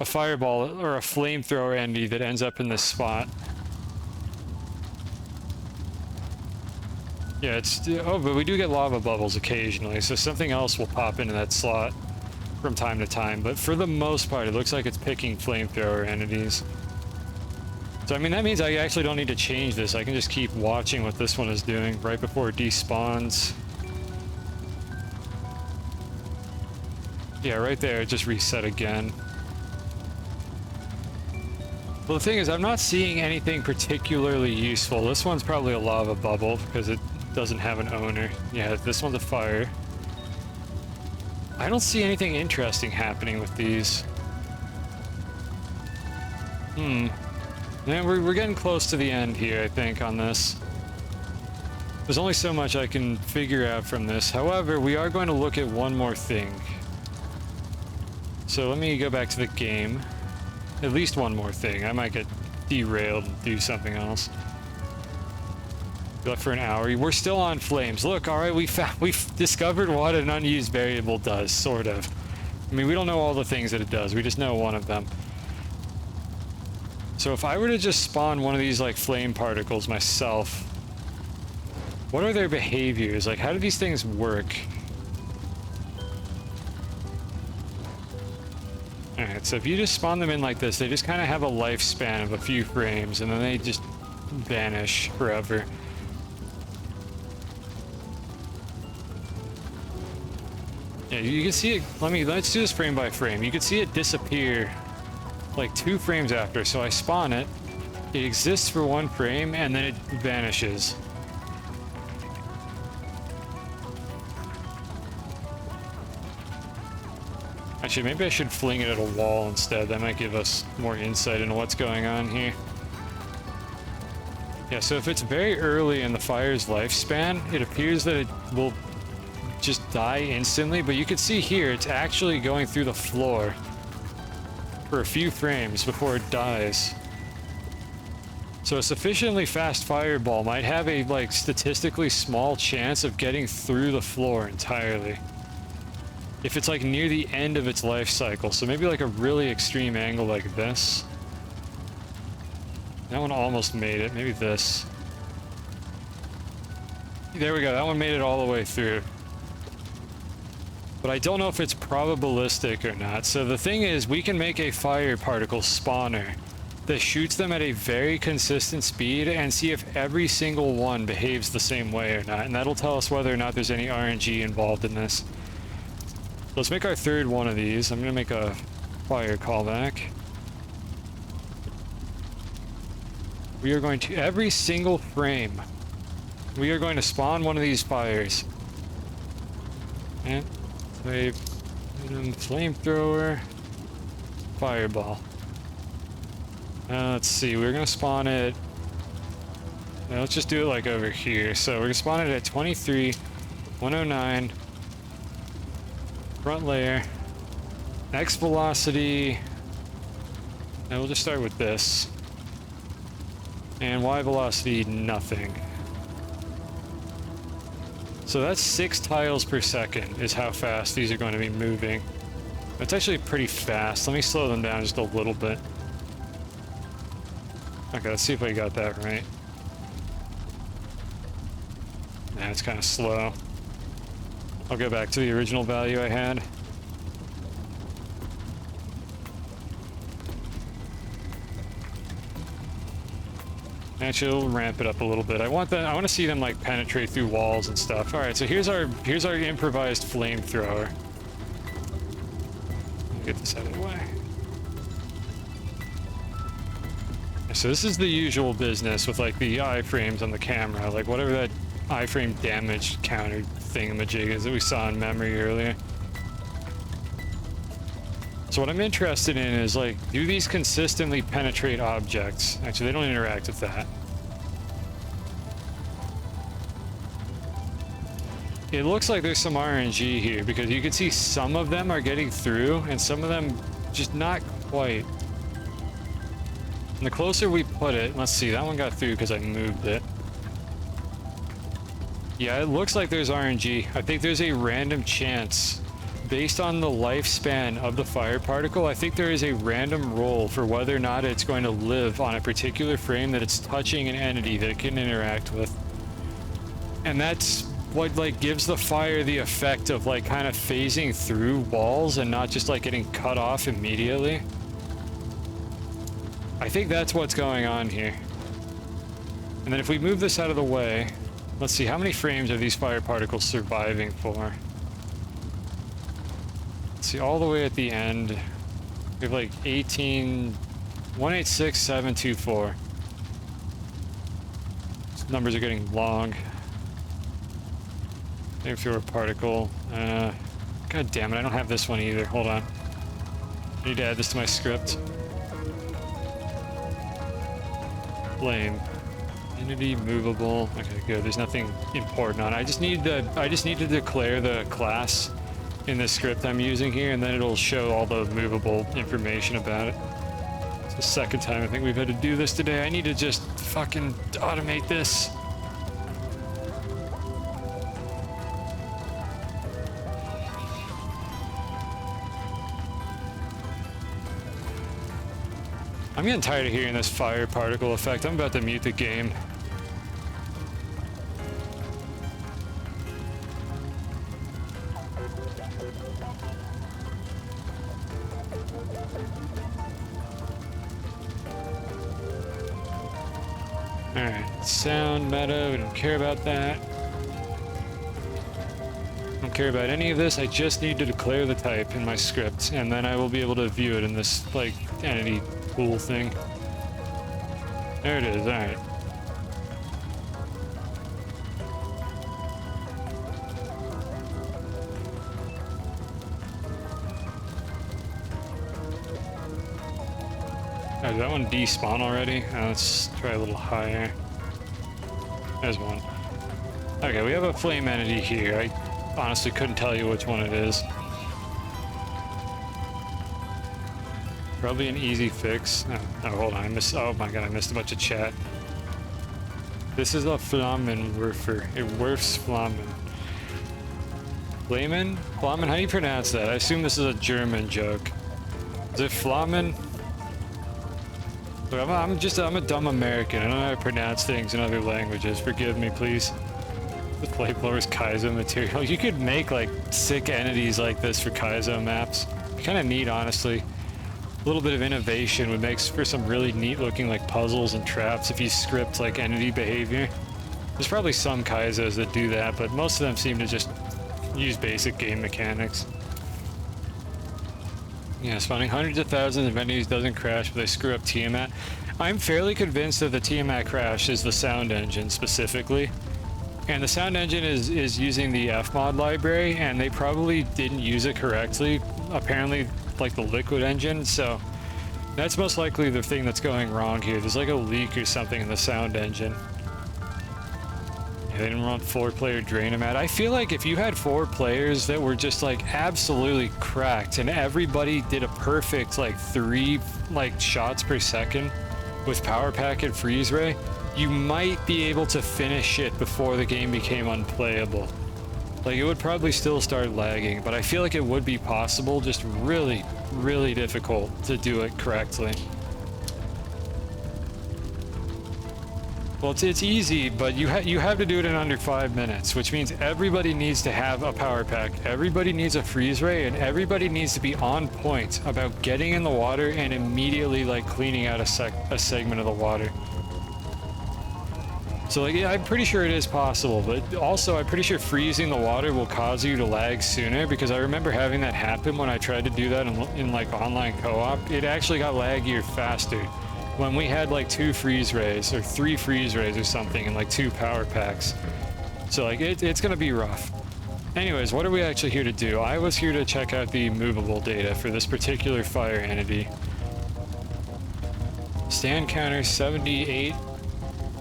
a fireball or a flamethrower entity that ends up in this spot. Yeah, but we do get lava bubbles occasionally, so something else will pop into that slot from time to time, but for the most part it looks like it's picking flamethrower entities. So I mean, that means I actually don't need to change this. I can just keep watching what this one is doing right before it despawns. Yeah, right there, it just reset again. Well, the thing is, I'm not seeing anything particularly useful. This one's probably a lava bubble because it doesn't have an owner. Yeah, this one's a fire. I don't see anything interesting happening with these. Yeah, we're getting close to the end here, I think, on this. There's only so much I can figure out from this. However, we are going to look at one more thing. So let me go back to the game. At least one more thing. I might get derailed and do something else. Be left for an hour. We're still on flames. Look, all right, we've discovered what an unused variable does, sort of. I mean, we don't know all the things that it does. We just know one of them. So if I were to just spawn one of these like flame particles myself, what are their behaviors? Like, how do these things work? Alright, so if you just spawn them in like this, they just kind of have a lifespan of a few frames, and then they just vanish forever. Yeah, you can see it. Let's do this frame by frame. You can see it disappear like 2 frames after. So I spawn it, it exists for 1 frame, and then it vanishes. Actually, maybe I should fling it at a wall instead. That might give us more insight into what's going on here. Yeah, so if it's very early in the fire's lifespan, it appears that it will just die instantly, but you can see here it's actually going through the floor for a few frames before it dies. So a sufficiently fast fireball might have a, like, statistically small chance of getting through the floor entirely. If it's, like, near the end of its life cycle. So maybe, like, a really extreme angle like this. That one almost made it. Maybe this. There we go. That one made it all the way through. But I don't know if it's probabilistic or not. So the thing is, we can make a fire particle spawner that shoots them at a very consistent speed and see if every single one behaves the same way or not. And that'll tell us whether or not there's any RNG involved in this. Let's make our third one of these. I'm going to make a fire callback. We are going to, every single frame, we are going to spawn one of these fires. And a flamethrower, fireball. Let's see, we're going to spawn it. Let's just do it like over here. So we're going to spawn it at 23, 109, front layer, X velocity. And we'll just start with this. And Y velocity, nothing. So that's 6 tiles per second is how fast these are going to be moving. That's actually pretty fast. Let me slow them down just a little bit. Okay, let's see if I got that right. Nah, it's kind of slow. I'll go back to the original value I had. Actually, we'll ramp it up a little bit. I want to see them like penetrate through walls and stuff. All right, so here's our improvised flamethrower. Get this out of the way. So this is the usual business with like the iframes on the camera, like whatever that iframe damage counter thingamajig is that we saw in memory earlier. So what I'm interested in is like, do these consistently penetrate objects? Actually, they don't interact with that. It looks like there's some RNG here because you can see some of them are getting through and some of them just not quite. And the closer we put it, let's see, that one got through because I moved it. Yeah, it looks like there's RNG. I think there's a random chance. Based on the lifespan of the fire particle, I think there is a random roll for whether or not it's going to live on a particular frame that it's touching an entity that it can interact with. And that's what like gives the fire the effect of like kind of phasing through walls and not just like getting cut off immediately. I think that's what's going on here. And then if we move this out of the way, let's see, how many frames are these fire particles surviving for? Let's see, all the way at the end, we have like 18, 186724. These numbers are getting long. Flamethrower particle. God damn it, I don't have this one either. Hold on. I need to add this to my script. Flame. Entity movable. Okay, good. There's nothing important on it. I just need to declare the class in the script I'm using here, and then it'll show all the movable information about it. It's the second time I think we've had to do this today. I need to just fucking automate this. I'm getting tired of hearing this fire particle effect. I'm about to mute the game. Alright, sound, meta, we don't care about that. Don't care about any of this. I just need to declare the type in my script, and then I will be able to view it in this, like, entity pool thing. There it is, alright. Did that one despawn already? Let's try a little higher. There's one. Okay, we have a flame entity here. I honestly couldn't tell you which one it is. Probably an easy fix. Oh, hold on. Oh my god, I missed a bunch of chat. This is a Flammenwerfer. It werfs Flammen. Flamen? Flammen? How do you pronounce that? I assume this is a German joke. Is it Flammen? Look, I'm a dumb American. I don't know how to pronounce things in other languages. Forgive me, please. The flamethrower's Kaizo material. You could make like sick entities like this for Kaizo maps. Kind of neat, honestly. A little bit of innovation would make for some really neat looking like puzzles and traps if you script like entity behavior. There's probably some Kaizos that do that, but most of them seem to just use basic game mechanics. Yeah, spawning hundreds of thousands of entities doesn't crash, but they screw up Tiamat. I'm fairly convinced that the Tiamat crash is the sound engine specifically. And the sound engine is using the Fmod library, and they probably didn't use it correctly. Apparently, like the liquid engine, so that's most likely the thing that's going wrong here. There's like a leak or something in the sound engine. Yeah, they didn't run 4-player Drainomat. I feel like if you had 4 players that were just like absolutely cracked and everybody did a perfect like 3 like shots per second with power pack and freeze ray, you might be able to finish it before the game became unplayable. Like, it would probably still start lagging, but I feel like it would be possible, just really, really difficult to do it correctly. Well, it's easy, but you have to do it in under 5 minutes, which means everybody needs to have a power pack, everybody needs a freeze ray, and everybody needs to be on point about getting in the water and immediately, like, cleaning out a segment of the water. So, like, yeah, I'm pretty sure it is possible, but also I'm pretty sure freezing the water will cause you to lag sooner, because I remember having that happen when I tried to do that in like online co-op. It actually got laggier faster when we had like 2 freeze rays or 3 freeze rays or something and like 2 power packs. So like it's gonna be rough. Anyways, what are we actually here to do? I was here to check out the movable data for this particular fire entity. Stand counter 78.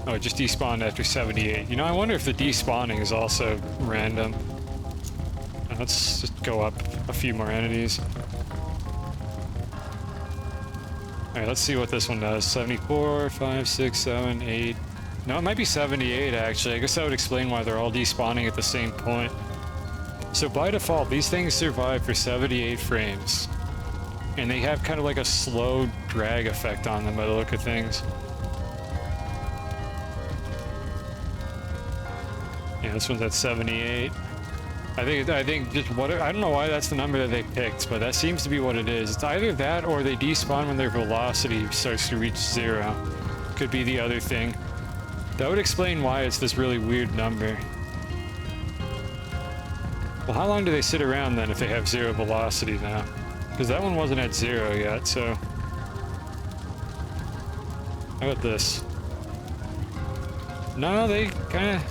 Oh, it just despawned after 78. You know, I wonder if the despawning is also random. Let's just go up a few more entities. Alright, let's see what this one does. 74, 5, 6, 7, 8. No, it might be 78 actually. I guess that would explain why they're all despawning at the same point. So by default, these things survive for 78 frames. And they have kind of like a slow drag effect on them by the look of things. Yeah, this one's at 78. I think just what, I don't know why that's the number that they picked, but that seems to be what it is. It's either that or they despawn when their velocity starts to reach 0. Could be the other thing. That would explain why it's this really weird number. Well, how long do they sit around then if they have 0 velocity now? Because that one wasn't at 0 yet, so... How about this? No, they kind of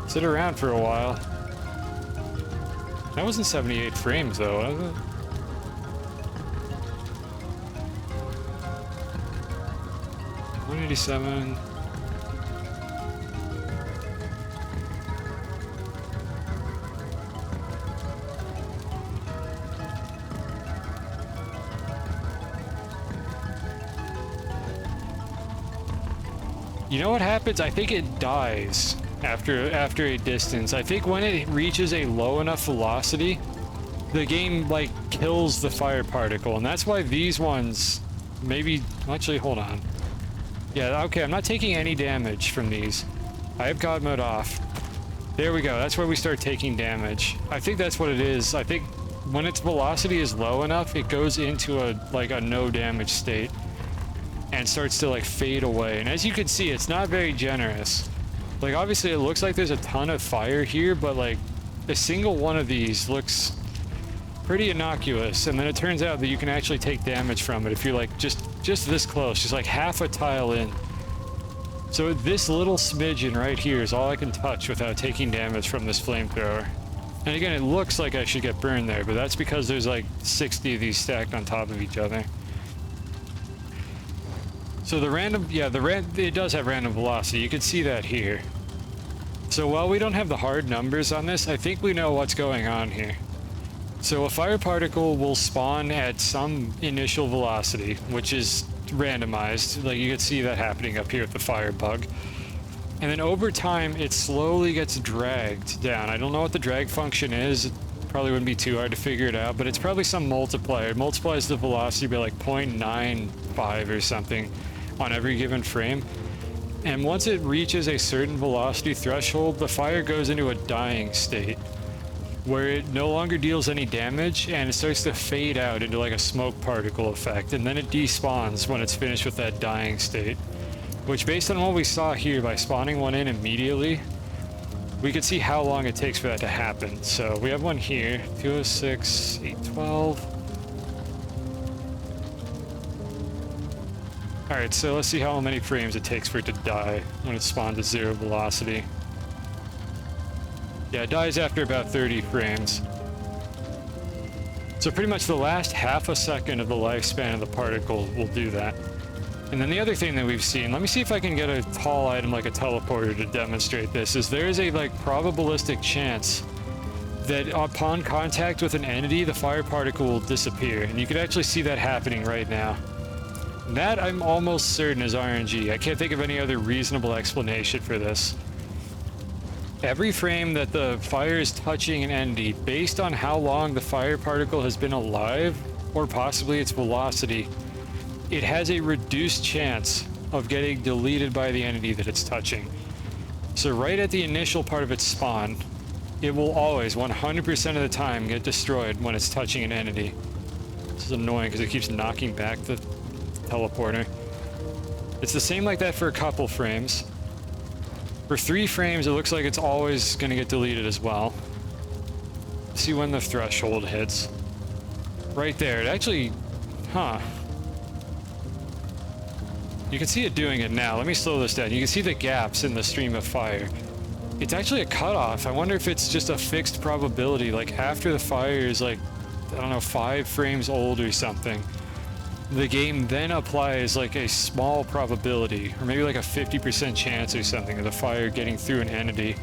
sit around for a while. That wasn't 78 frames though, was it? $187. You know what happens? I think it dies after a distance. I think when it reaches a low enough velocity, the game like kills the fire particle, and that's why these ones maybe actually hold on. Yeah, okay, I'm not taking any damage from these. I have God mode off. There we go. That's where we start taking damage. I think that's what it is. I think when its velocity is low enough, it goes into a no damage state and starts to like fade away. And as you can see, it's not very generous. Like, obviously it looks like there's a ton of fire here, but like a single one of these looks pretty innocuous, and then it turns out that you can actually take damage from it if you're like just this close, just like half a tile in. So this little smidgen right here is all I can touch without taking damage from this flamethrower. And again, it looks like I should get burned there, but that's because there's like 60 of these stacked on top of each other. So the random, yeah, it does have random velocity. You can see that here. So while we don't have the hard numbers on this, I think we know what's going on here. So a fire particle will spawn at some initial velocity, which is randomized. Like, you can see that happening up here with the fire bug. And then over time, it slowly gets dragged down. I don't know what the drag function is. It probably wouldn't be too hard to figure it out, but it's probably some multiplier. It multiplies the velocity by like 0.95 or something on every given frame. And once it reaches a certain velocity threshold, the fire goes into a dying state, where it no longer deals any damage and it starts to fade out into like a smoke particle effect, and then it despawns when it's finished with that dying state. Which, based on what we saw here, by spawning one in immediately, we could see how long it takes for that to happen. So we have one here, 206, 812. Alright, so let's see how many frames it takes for it to die when it spawns at 0 velocity. Yeah, it dies after about 30 frames. So pretty much the last half a second of the lifespan of the particle will do that. And then the other thing that we've seen, let me see if I can get a tall item like a teleporter to demonstrate this, is there is a like probabilistic chance that upon contact with an entity, the fire particle will disappear. And you can actually see that happening right now. And that I'm almost certain is RNG. I can't think of any other reasonable explanation for this. Every frame that the fire is touching an entity, based on how long the fire particle has been alive, or possibly its velocity, it has a reduced chance of getting deleted by the entity that it's touching. So right at the initial part of its spawn, it will always, 100% of the time, get destroyed when it's touching an entity. This is annoying because it keeps knocking back the teleporter. It's the same like that for a couple frames. For 3 frames, it looks like it's always going to get deleted as well. See when the threshold hits. Right there. It actually... Huh. You can see it doing it now. Let me slow this down. You can see the gaps in the stream of fire. It's actually a cutoff. I wonder if it's just a fixed probability. Like, after the fire is like, I don't know, 5 frames old or something, the game then applies like a small probability, or maybe like a 50% chance or something, of the fire getting through an entity.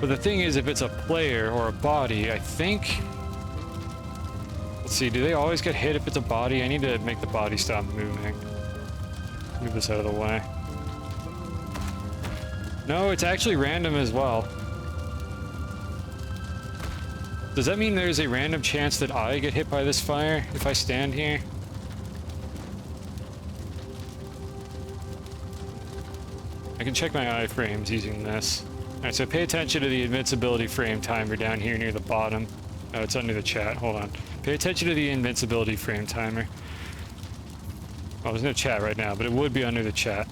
But the thing is, if it's a player or a body, I think... Let's see, do they always get hit if it's a body? I need to make the body stop moving. Move this out of the way. No, it's actually random as well. Does that mean there's a random chance that I get hit by this fire if I stand here? I can check my iframes using this. Alright, so pay attention to the invincibility frame timer down here near the bottom. Oh, it's under the chat. Hold on. Pay attention to the invincibility frame timer. Well, there's no chat right now, but it would be under the chat.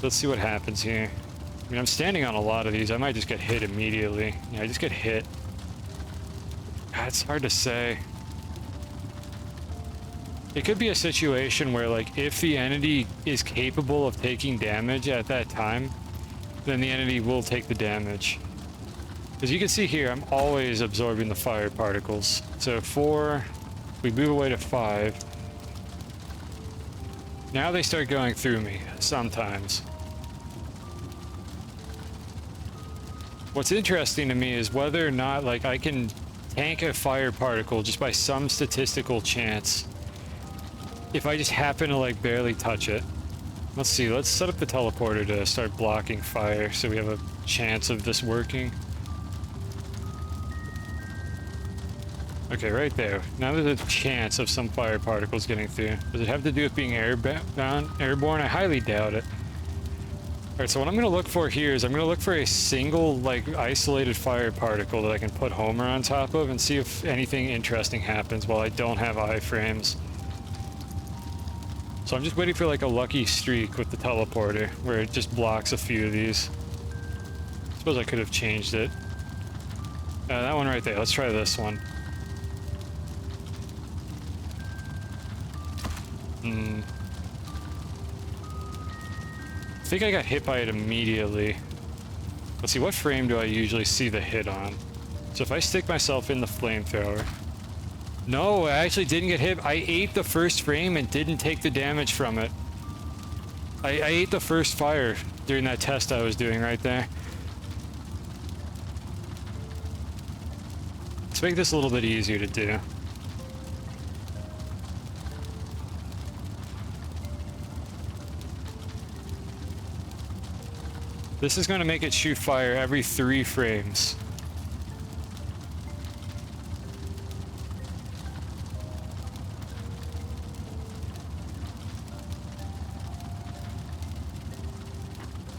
Let's see what happens here. I mean, I'm standing on a lot of these. I might just get hit immediately. Yeah, I just get hit. God, it's hard to say. It could be a situation where, like, if the entity is capable of taking damage at that time, then the entity will take the damage. As you can see here, I'm always absorbing the fire particles. So 4, we move away to 5. Now they start going through me, sometimes. What's interesting to me is whether or not, like, I can tank a fire particle just by some statistical chance if I just happen to, like, barely touch it. Let's see, let's set up the teleporter to start blocking fire so we have a chance of this working. Okay, right there. Now there's a chance of some fire particles getting through. Does it have to do with being airborne? I highly doubt it. Alright, so what I'm going to look for here is I'm going to look for a single, like, isolated fire particle that I can put Homer on top of and see if anything interesting happens while I don't have iframes. So I'm just waiting for, like, a lucky streak with the teleporter where it just blocks a few of these. I suppose I could have changed it. That one right there. Let's try this one. I think I got hit by it immediately. Let's see, what frame do I usually see the hit on? So if I stick myself in the flamethrower... No, I actually didn't get hit. I ate the first frame and didn't take the damage from it. I ate the first fire during that test I was doing right there. Let's make this a little bit easier to do. This is going to make it shoot fire every 3 frames.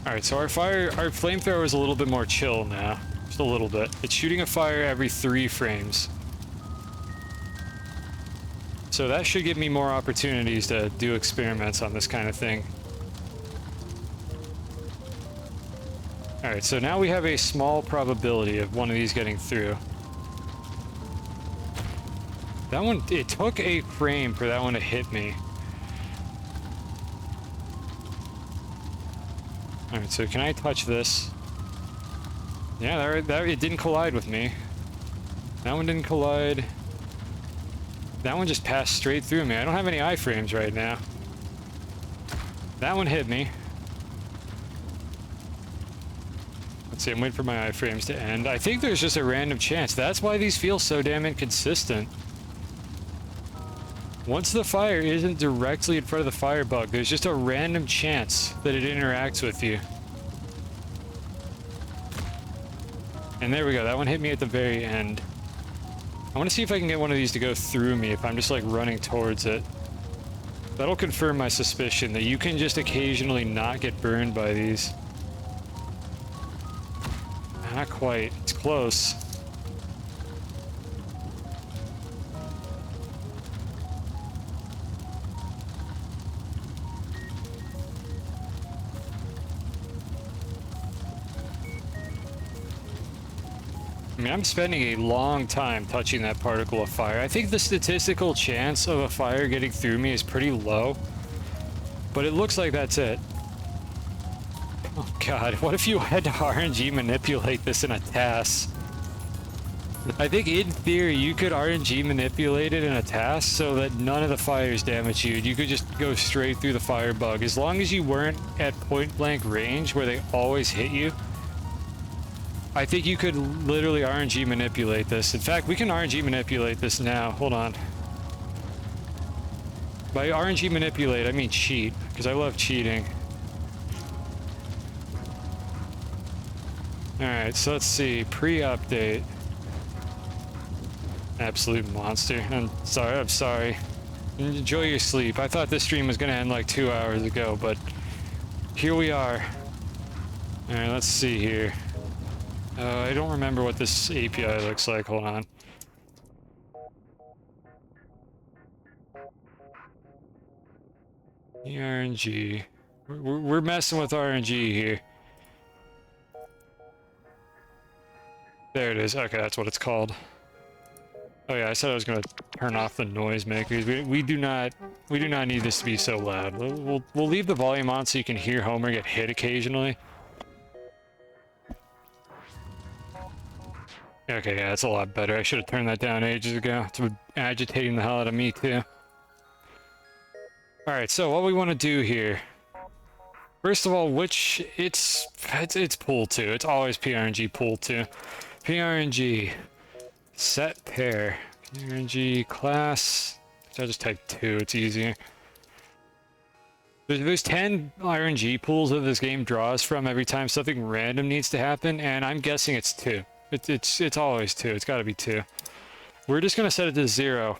Alright, so our flamethrower is a little bit more chill now. Just a little bit. It's shooting a fire every 3 frames. So that should give me more opportunities to do experiments on this kind of thing. Alright, so now we have a small probability of one of these getting through. That one, it took a frame for that one to hit me. Alright, so can I touch this? Yeah, it didn't collide with me. That one didn't collide. That one just passed straight through me. I don't have any iframes right now. That one hit me. Let's see, I'm waiting for my iframes to end. I think there's just a random chance. That's why these feel so damn inconsistent. Once the fire isn't directly in front of the firebug, there's just a random chance that it interacts with you. And there we go, that one hit me at the very end. I want to see if I can get one of these to go through me if I'm just like running towards it. That'll confirm my suspicion that you can just occasionally not get burned by these. Not quite. It's close. I mean, I'm spending a long time touching that particle of fire. I think the statistical chance of a fire getting through me is pretty low, but it looks like that's it. Oh god, what if you had to RNG manipulate this in a task? I think in theory you could RNG manipulate it in a task so that none of the fires damage you. You could just go straight through the firebug. As long as you weren't at point blank range where they always hit you, I think you could literally RNG manipulate this. In fact, we can RNG manipulate this now. Hold on. By RNG manipulate, I mean cheat, because I love cheating. Alright, so let's see. Pre-update. Absolute monster. I'm sorry. Enjoy your sleep. I thought this stream was going to end like 2 hours ago, but here we are. Alright, let's see here. I don't remember what this API looks like. Hold on. RNG. We're messing with RNG here. There it is. Okay, that's what it's called. Oh yeah, I said I was gonna turn off the noisemakers. We do not need this to be so loud. We'll leave the volume on so you can hear Homer get hit occasionally. Okay, yeah, that's a lot better. I should have turned that down ages ago. It's agitating the hell out of me too. Alright, so what we want to do here. First of all, it's pool 2. It's always PRNG pool 2. PRNG set pair. PRNG class. I'll just type 2, it's easier. There's 10 RNG pools that this game draws from every time something random needs to happen, and I'm guessing it's 2. It's always 2. It's got to be 2. We're just going to set it to 0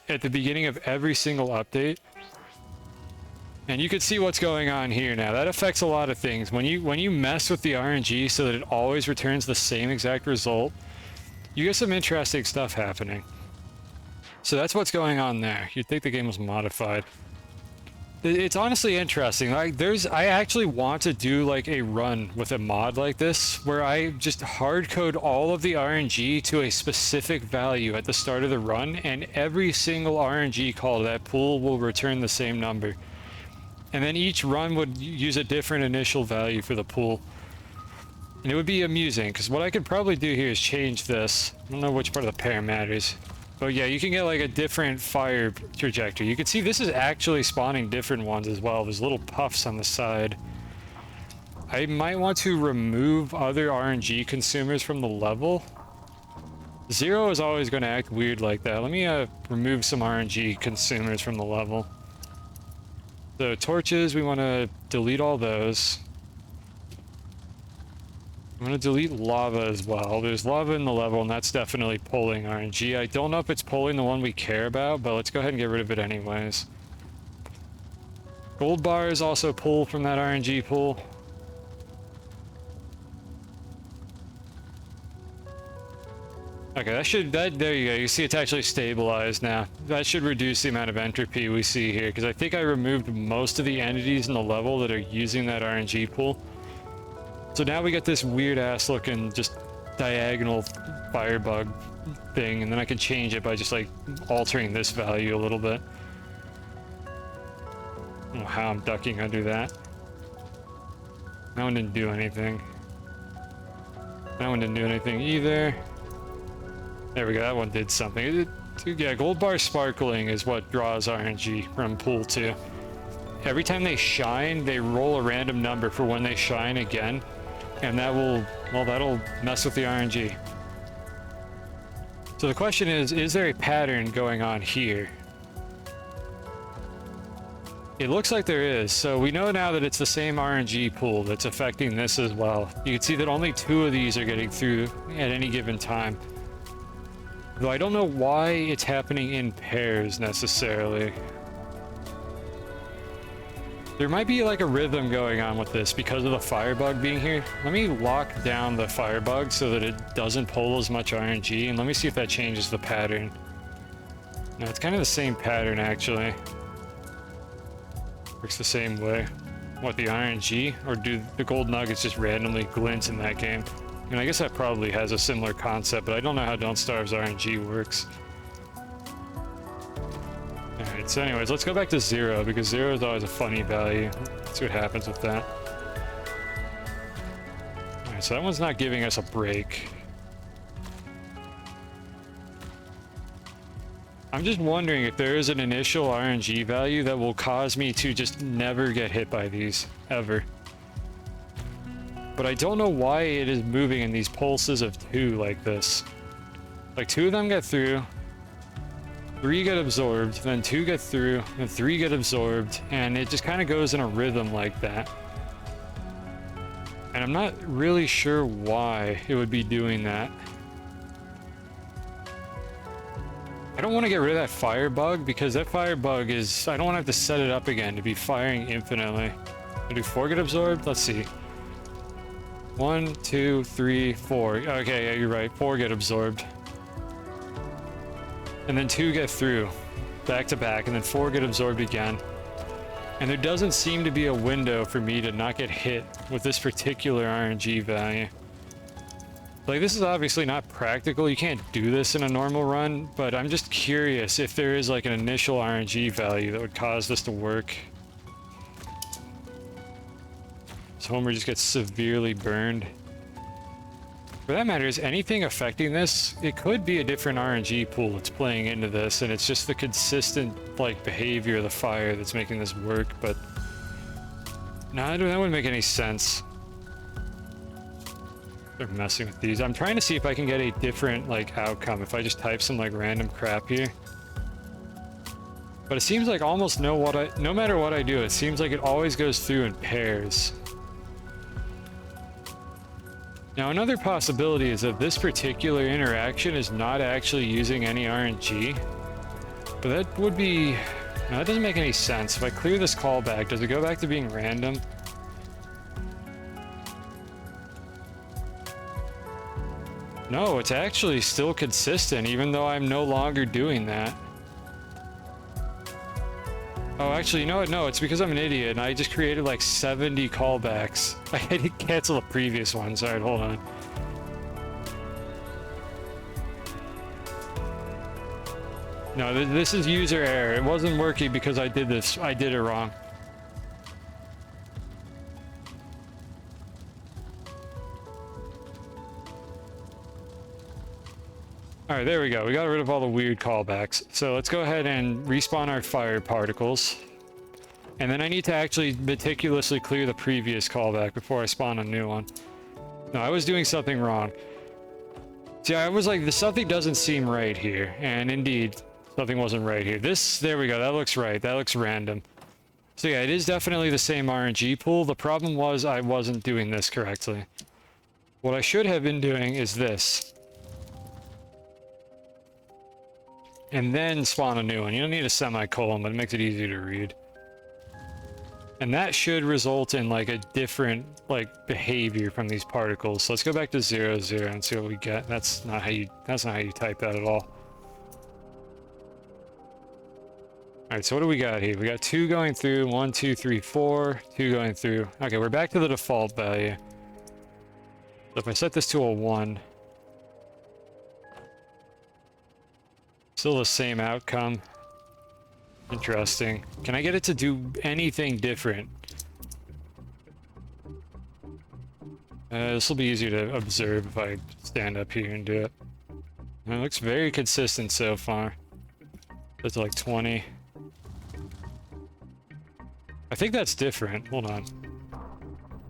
at the beginning of every single update. And you can see what's going on here now. That affects a lot of things. When you mess with the RNG so that it always returns the same exact result, you get some interesting stuff happening. So that's what's going on there. You'd think the game was modified. It's honestly interesting. Like, I actually want to do like a run with a mod like this where I just hard code all of the RNG to a specific value at the start of the run, and every single RNG call to that pool will return the same number. And then each run would use a different initial value for the pool. And it would be amusing, because what I could probably do here is change this. I don't know which part of the pair matters. But yeah, you can get like a different fire trajectory. You can see this is actually spawning different ones as well. There's little puffs on the side. I might want to remove other RNG consumers from the level. 0 is always going to act weird like that. Let me remove some RNG consumers from the level. So torches, we want to delete all those. I'm gonna delete lava as well. There's lava in the level, and that's definitely pulling RNG. I don't know if it's pulling the one we care about, but let's go ahead and get rid of it anyways. Gold bars also pull from that RNG pool. Okay, there you go. You see it's actually stabilized now. That should reduce the amount of entropy we see here, because I think I removed most of the entities in the level that are using that RNG pool. So now we get this weird ass looking just diagonal firebug thing, and then I can change it by just like altering this value a little bit. I don't know how I'm ducking under that. That one didn't do anything. That one didn't do anything either. There we go, that one did something. Yeah, gold bar sparkling is what draws RNG from pool 2. Every time they shine, they roll a random number for when they shine again. And that will, well, that'll mess with the RNG. So the question is there a pattern going on here? It looks like there is. So we know now that it's the same RNG pool that's affecting this as well. You can see that only 2 of these are getting through at any given time. Though I don't know why it's happening in pairs necessarily. There might be like a rhythm going on with this because of the firebug being here. Let me lock down the firebug so that it doesn't pull as much RNG, and let me see if that changes the pattern. No, it's kind of the same pattern actually. Works the same way. What, the RNG? Or do the gold nuggets just randomly glint in that game? I mean, I guess that probably has a similar concept, but I don't know how Don't Starve's RNG works. Alright, so anyways, let's go back to 0, because 0 is always a funny value. Let's see what happens with that. Alright, so that one's not giving us a break. I'm just wondering if there is an initial RNG value that will cause me to just never get hit by these, ever. But I don't know why it is moving in these pulses of 2 like this. Like 2 of them get through, 3 get absorbed, then 2 get through, then 3 get absorbed, and it just kind of goes in a rhythm like that. And I'm not really sure why it would be doing that. I don't want to get rid of that firebug, because that firebug is... I don't want to have to set it up again to be firing infinitely. Do 4 get absorbed? Let's see. 1, 2, 3, 4. Okay, yeah, you're right. 4 get absorbed. And then 2 get through. Back to back. And then 4 get absorbed again. And there doesn't seem to be a window for me to not get hit with this particular RNG value. Like, this is obviously not practical. You can't do this in a normal run. But I'm just curious if there is like an initial RNG value that would cause this to work. Homer just gets severely burned. For that matter, is anything affecting this? It could be a different RNG pool that's playing into this, and it's just the consistent, like, behavior of the fire that's making this work, but... No, that wouldn't make any sense. They're messing with these. I'm trying to see if I can get a different, like, outcome if I just type some, like, random crap here. But it seems like almost no matter what I do, it seems like it always goes through in pairs. Now, another possibility is that this particular interaction is not actually using any RNG. But that would be... No, that doesn't make any sense. If I clear this callback, does it go back to being random? No, it's actually still consistent, even though I'm no longer doing that. Oh, actually, you know what? No, it's because I'm an idiot, and I just created like 70 callbacks. I didn't cancel the previous ones. Alright, hold on. No, this is user error. It wasn't working because I did this. I did it wrong. All right, there we go. We got rid of all the weird callbacks. So let's go ahead and respawn our fire particles. And then I need to actually meticulously clear the previous callback before I spawn a new one. No, I was doing something wrong. See, I was like, something doesn't seem right here. And indeed, something wasn't right here. There we go. That looks right. That looks random. So yeah, it is definitely the same RNG pool. The problem was I wasn't doing this correctly. What I should have been doing is this. And then spawn a new one. You don't need a semicolon, but it makes it easier to read. And that should result in like a different like behavior from these particles. So let's go back to 0, 0 and see what we get. That's not how you type that at all. Alright, so what do we got here? We got 2 going through, 1, 2, 3, 4, 2 going through. Okay, we're back to the default value. So if I set this to a 1, still the same outcome. Interesting. Can I get it to do anything different? This will be easier to observe if I stand up here and do it. It looks very consistent so far. That's like 20. I think that's different. Hold on.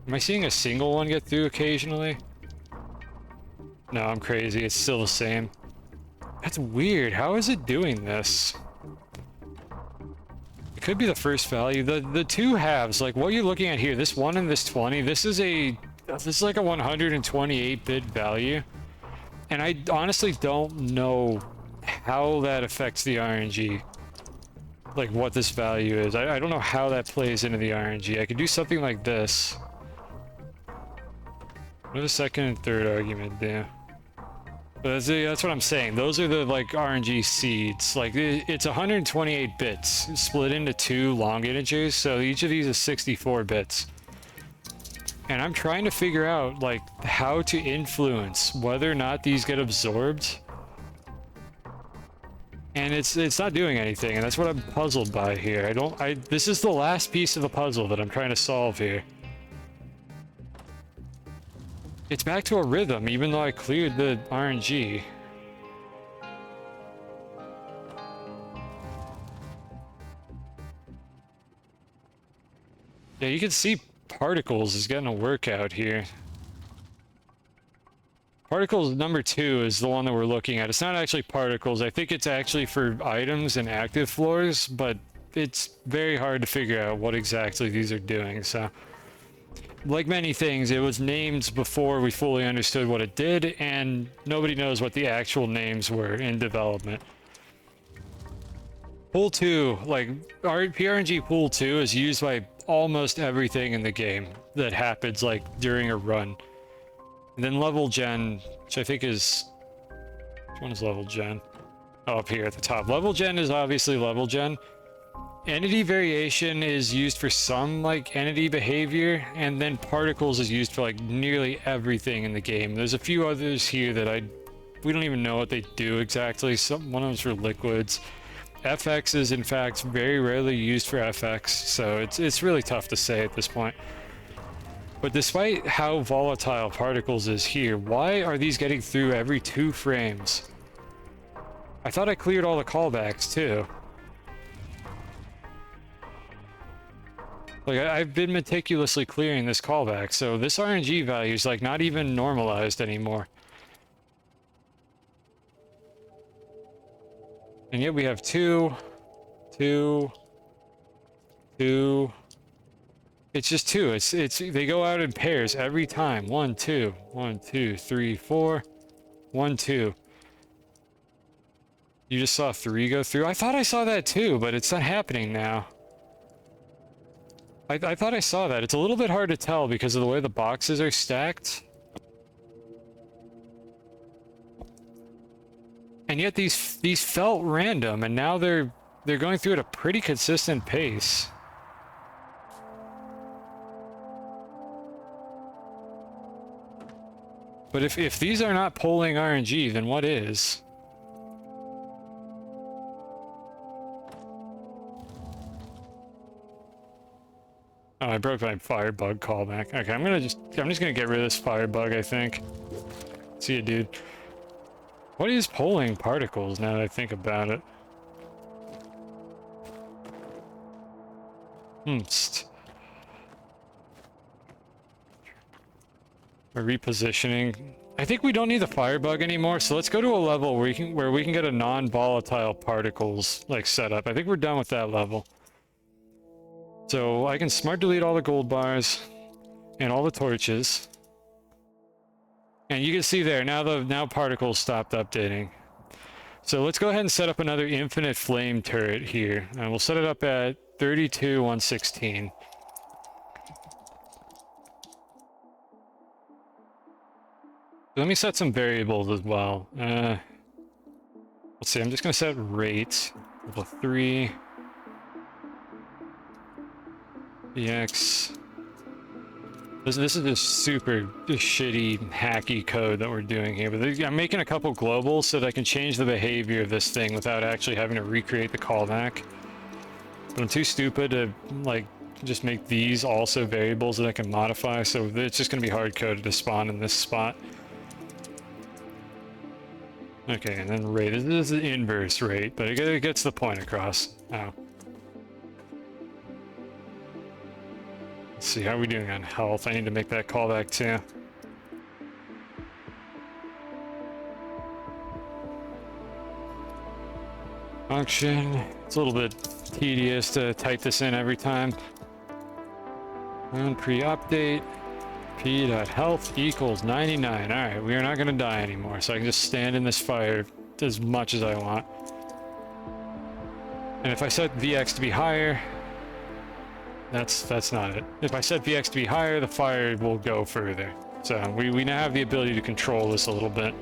Am I seeing a single one get through occasionally? No, I'm crazy. It's still the same. That's weird. How is it doing this? It could be the first value. The two halves, like what you're looking at here, this 1 and this 20, this is like a 128-bit value. And I honestly don't know how that affects the RNG. Like what this value is. I don't know how that plays into the RNG. I could do something like this. What do the second and third argument do? But that's what I'm saying. Those are the like RNG seeds. Like it's 128 bits split into 2 long integers. So each of these is 64 bits. And I'm trying to figure out like how to influence whether or not these get absorbed. And it's not doing anything, and that's what I'm puzzled by here. This is the last piece of the puzzle that I'm trying to solve here. It's back to a rhythm, even though I cleared the RNG. Yeah, you can see particles is getting a workout here. Particles number 2 is the one that we're looking at. It's not actually particles. I think it's actually for items and active floors, but it's very hard to figure out what exactly these are doing. So, like many things, it was named before we fully understood what it did, and nobody knows what the actual names were in development. Pool 2, like PRNG Pool 2 is used by almost everything in the game that happens like during a run. And then level gen, which I think is... Which one is level gen? Oh, up here at the top. Level gen is obviously level gen. Entity variation is used for some, like, entity behavior, and then particles is used for, like, nearly everything in the game. There's a few others here that we don't even know what they do exactly. One of them's for liquids. FX is, in fact, very rarely used for FX, so it's really tough to say at this point. But despite how volatile particles is here, why are these getting through every 2 frames? I thought I cleared all the callbacks too. Like I've been meticulously clearing this callback, so this RNG value is like not even normalized anymore. And yet we have 2, 2, 2. It's just 2. They go out in pairs every time. 1, 2, 1, 2, 3, 4, 1, 2. You just saw 3 go through. I thought I saw that too, but it's not happening now. I thought I saw that. It's a little bit hard to tell because of the way the boxes are stacked. And yet these felt random, and now they're going through at a pretty consistent pace. But if these are not polling RNG, then what is? Oh, I broke my firebug callback. Okay, I'm just gonna get rid of this firebug, I think. See you, dude. What is polling particles now that I think about it? We're repositioning. I think we don't need the firebug anymore, so let's go to a level where we can get a non-volatile particles like setup. I think we're done with that level. So I can smart delete all the gold bars and all the torches. And you can see there, now particles stopped updating. So let's go ahead and set up another infinite flame turret here. And we'll set it up at 32,116. Let me set some variables as well. Let's see, I'm just going to set rate, level 3, BX. This is just super shitty, hacky code that we're doing here. But I'm making a couple globals so that I can change the behavior of this thing without actually having to recreate the callback. But I'm too stupid to, like, just make these also variables that I can modify, so it's just going to be hard-coded to spawn in this spot. Okay, and then rate. This is the inverse rate, but it gets the point across. Oh. Let's see, how are we doing on health? I need to make that callback too. Function. It's a little bit tedious to type this in every time. And pre-update. P.health equals 99. Alright, we are not going to die anymore, so I can just stand in this fire as much as I want. And if I set VX to be higher, that's not it. If I set VX to be higher, the fire will go further. So we now have the ability to control this a little bit.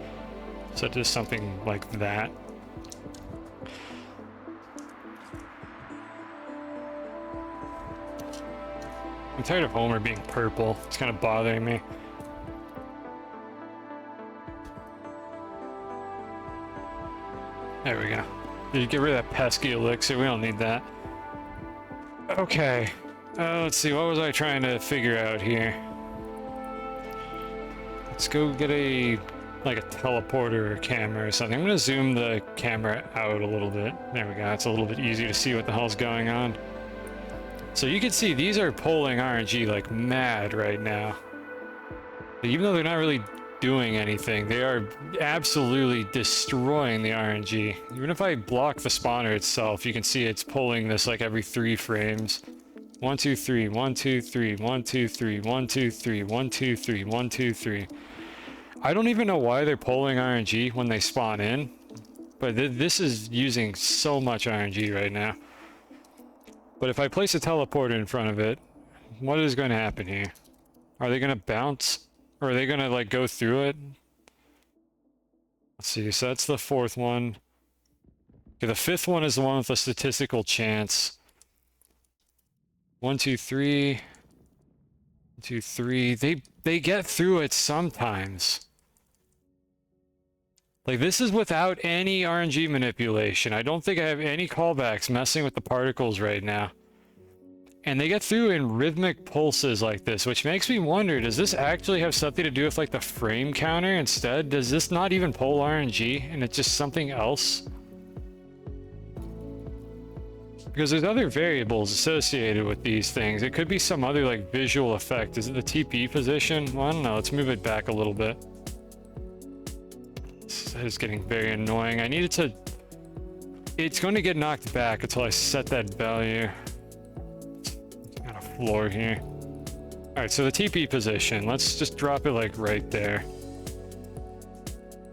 Set to something like that. I'm tired of Homer being purple. It's kind of bothering me. There we go. Did you get rid of that pesky elixir? We don't need that. Okay. Let's see. What was I trying to figure out here? Let's go get like a teleporter or camera or something. I'm going to zoom the camera out a little bit. There we go. It's a little bit easier to see what the hell's going on. So you can see these are pulling RNG like mad right now. Even though they're not really doing anything, they are absolutely destroying the RNG. Even if I block the spawner itself, you can see it's pulling this like every 3 frames. 1, 2, 3, 1, 2, 3, 1, 2, 3, 1, 2, 3, 1, 2, 3, 1, 2, 3. I don't even know why they're pulling RNG when they spawn in, but this is using so much RNG right now. But if I place a teleporter in front of it, what is going to happen here? Are they going to bounce? Or are they going to, like, go through it? Let's see, so that's the 4th one. Okay, the 5th one is the one with the statistical chance. 1, 2, 3. 1, 2, 3. They get through it sometimes. Like, this is without any RNG manipulation. I don't think I have any callbacks messing with the particles right now. And they get through in rhythmic pulses like this, which makes me wonder, does this actually have something to do with, like, the frame counter instead? Does this not even pull RNG, and it's just something else? Because there's other variables associated with these things. It could be some other, like, visual effect. Is it the TP position? Well, I don't know. Let's move it back a little bit. That is getting very annoying. I need it to... It's going to get knocked back until I set that value. Got a floor here. Alright, so the TP position. Let's just drop it, like, right there.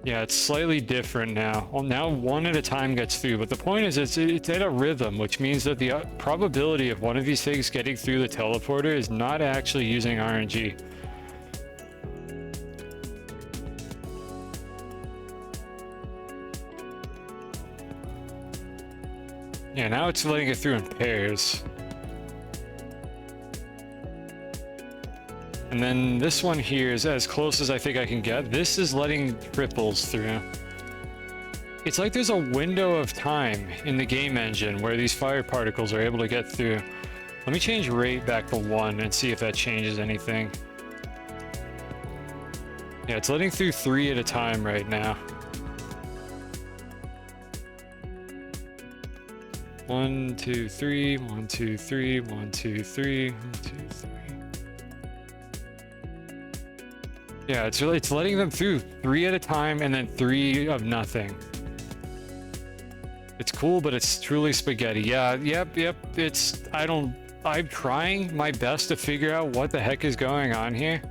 Yeah, it's slightly different now. Well, now one at a time gets through, but the point is it's at a rhythm, which means that the probability of one of these things getting through the teleporter is not actually using RNG. Yeah, now it's letting it through in pairs. And then this one here is as close as I think I can get. This is letting triples through. It's like there's a window of time in the game engine where these fire particles are able to get through. Let me change rate back to 1 and see if that changes anything. Yeah, it's letting through 3 at a time right now. 1, 2, 3, 1, 2, 3, 1, 2, 3, 1, 2, 3. Yeah, it's letting them through 3 at a time and then 3 of nothing. It's cool, but it's truly spaghetti. Yeah, yep, I'm trying my best to figure out what the heck is going on here.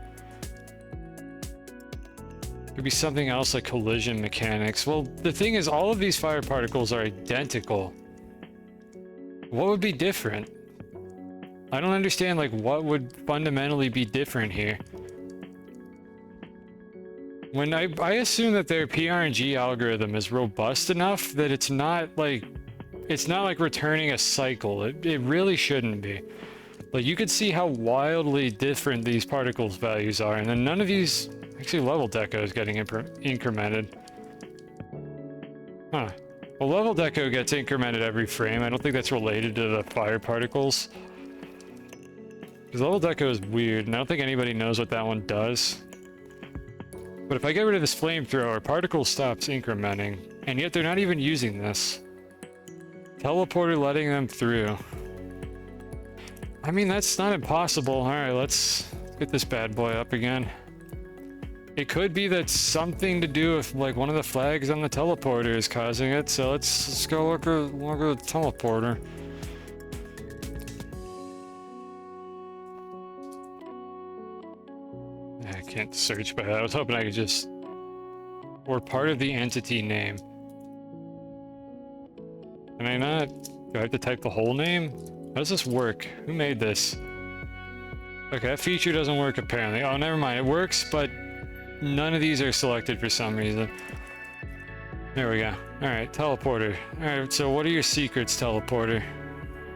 Could be something else like collision mechanics. Well, the thing is, all of these fire particles are identical. What would be different? I don't understand, like, what would fundamentally be different here. When I assume that their PRNG algorithm is robust enough that it's not like returning a cycle. It really shouldn't be. Like, you could see how wildly different these particles values are, and then none of these... Actually, level deco is getting incremented. Huh. Well, level deco gets incremented every frame. I don't think that's related to the fire particles. Because level deco is weird, and I don't think anybody knows what that one does. But if I get rid of this flamethrower, particle stops incrementing, and yet they're not even using this. Teleporter letting them through. I mean, that's not impossible. Alright, let's get this bad boy up again. It could be that something to do with, like, one of the flags on the teleporter is causing it, so let's go look at the teleporter. I can't search by that. I was hoping I could just... Or part of the entity name. Can I not? Do I have to type the whole name? How does this work? Who made this? Okay, that feature doesn't work apparently. Oh, never mind. It works, but none of these are selected for some reason. There we go. Alright, teleporter. Alright, so what are your secrets, teleporter?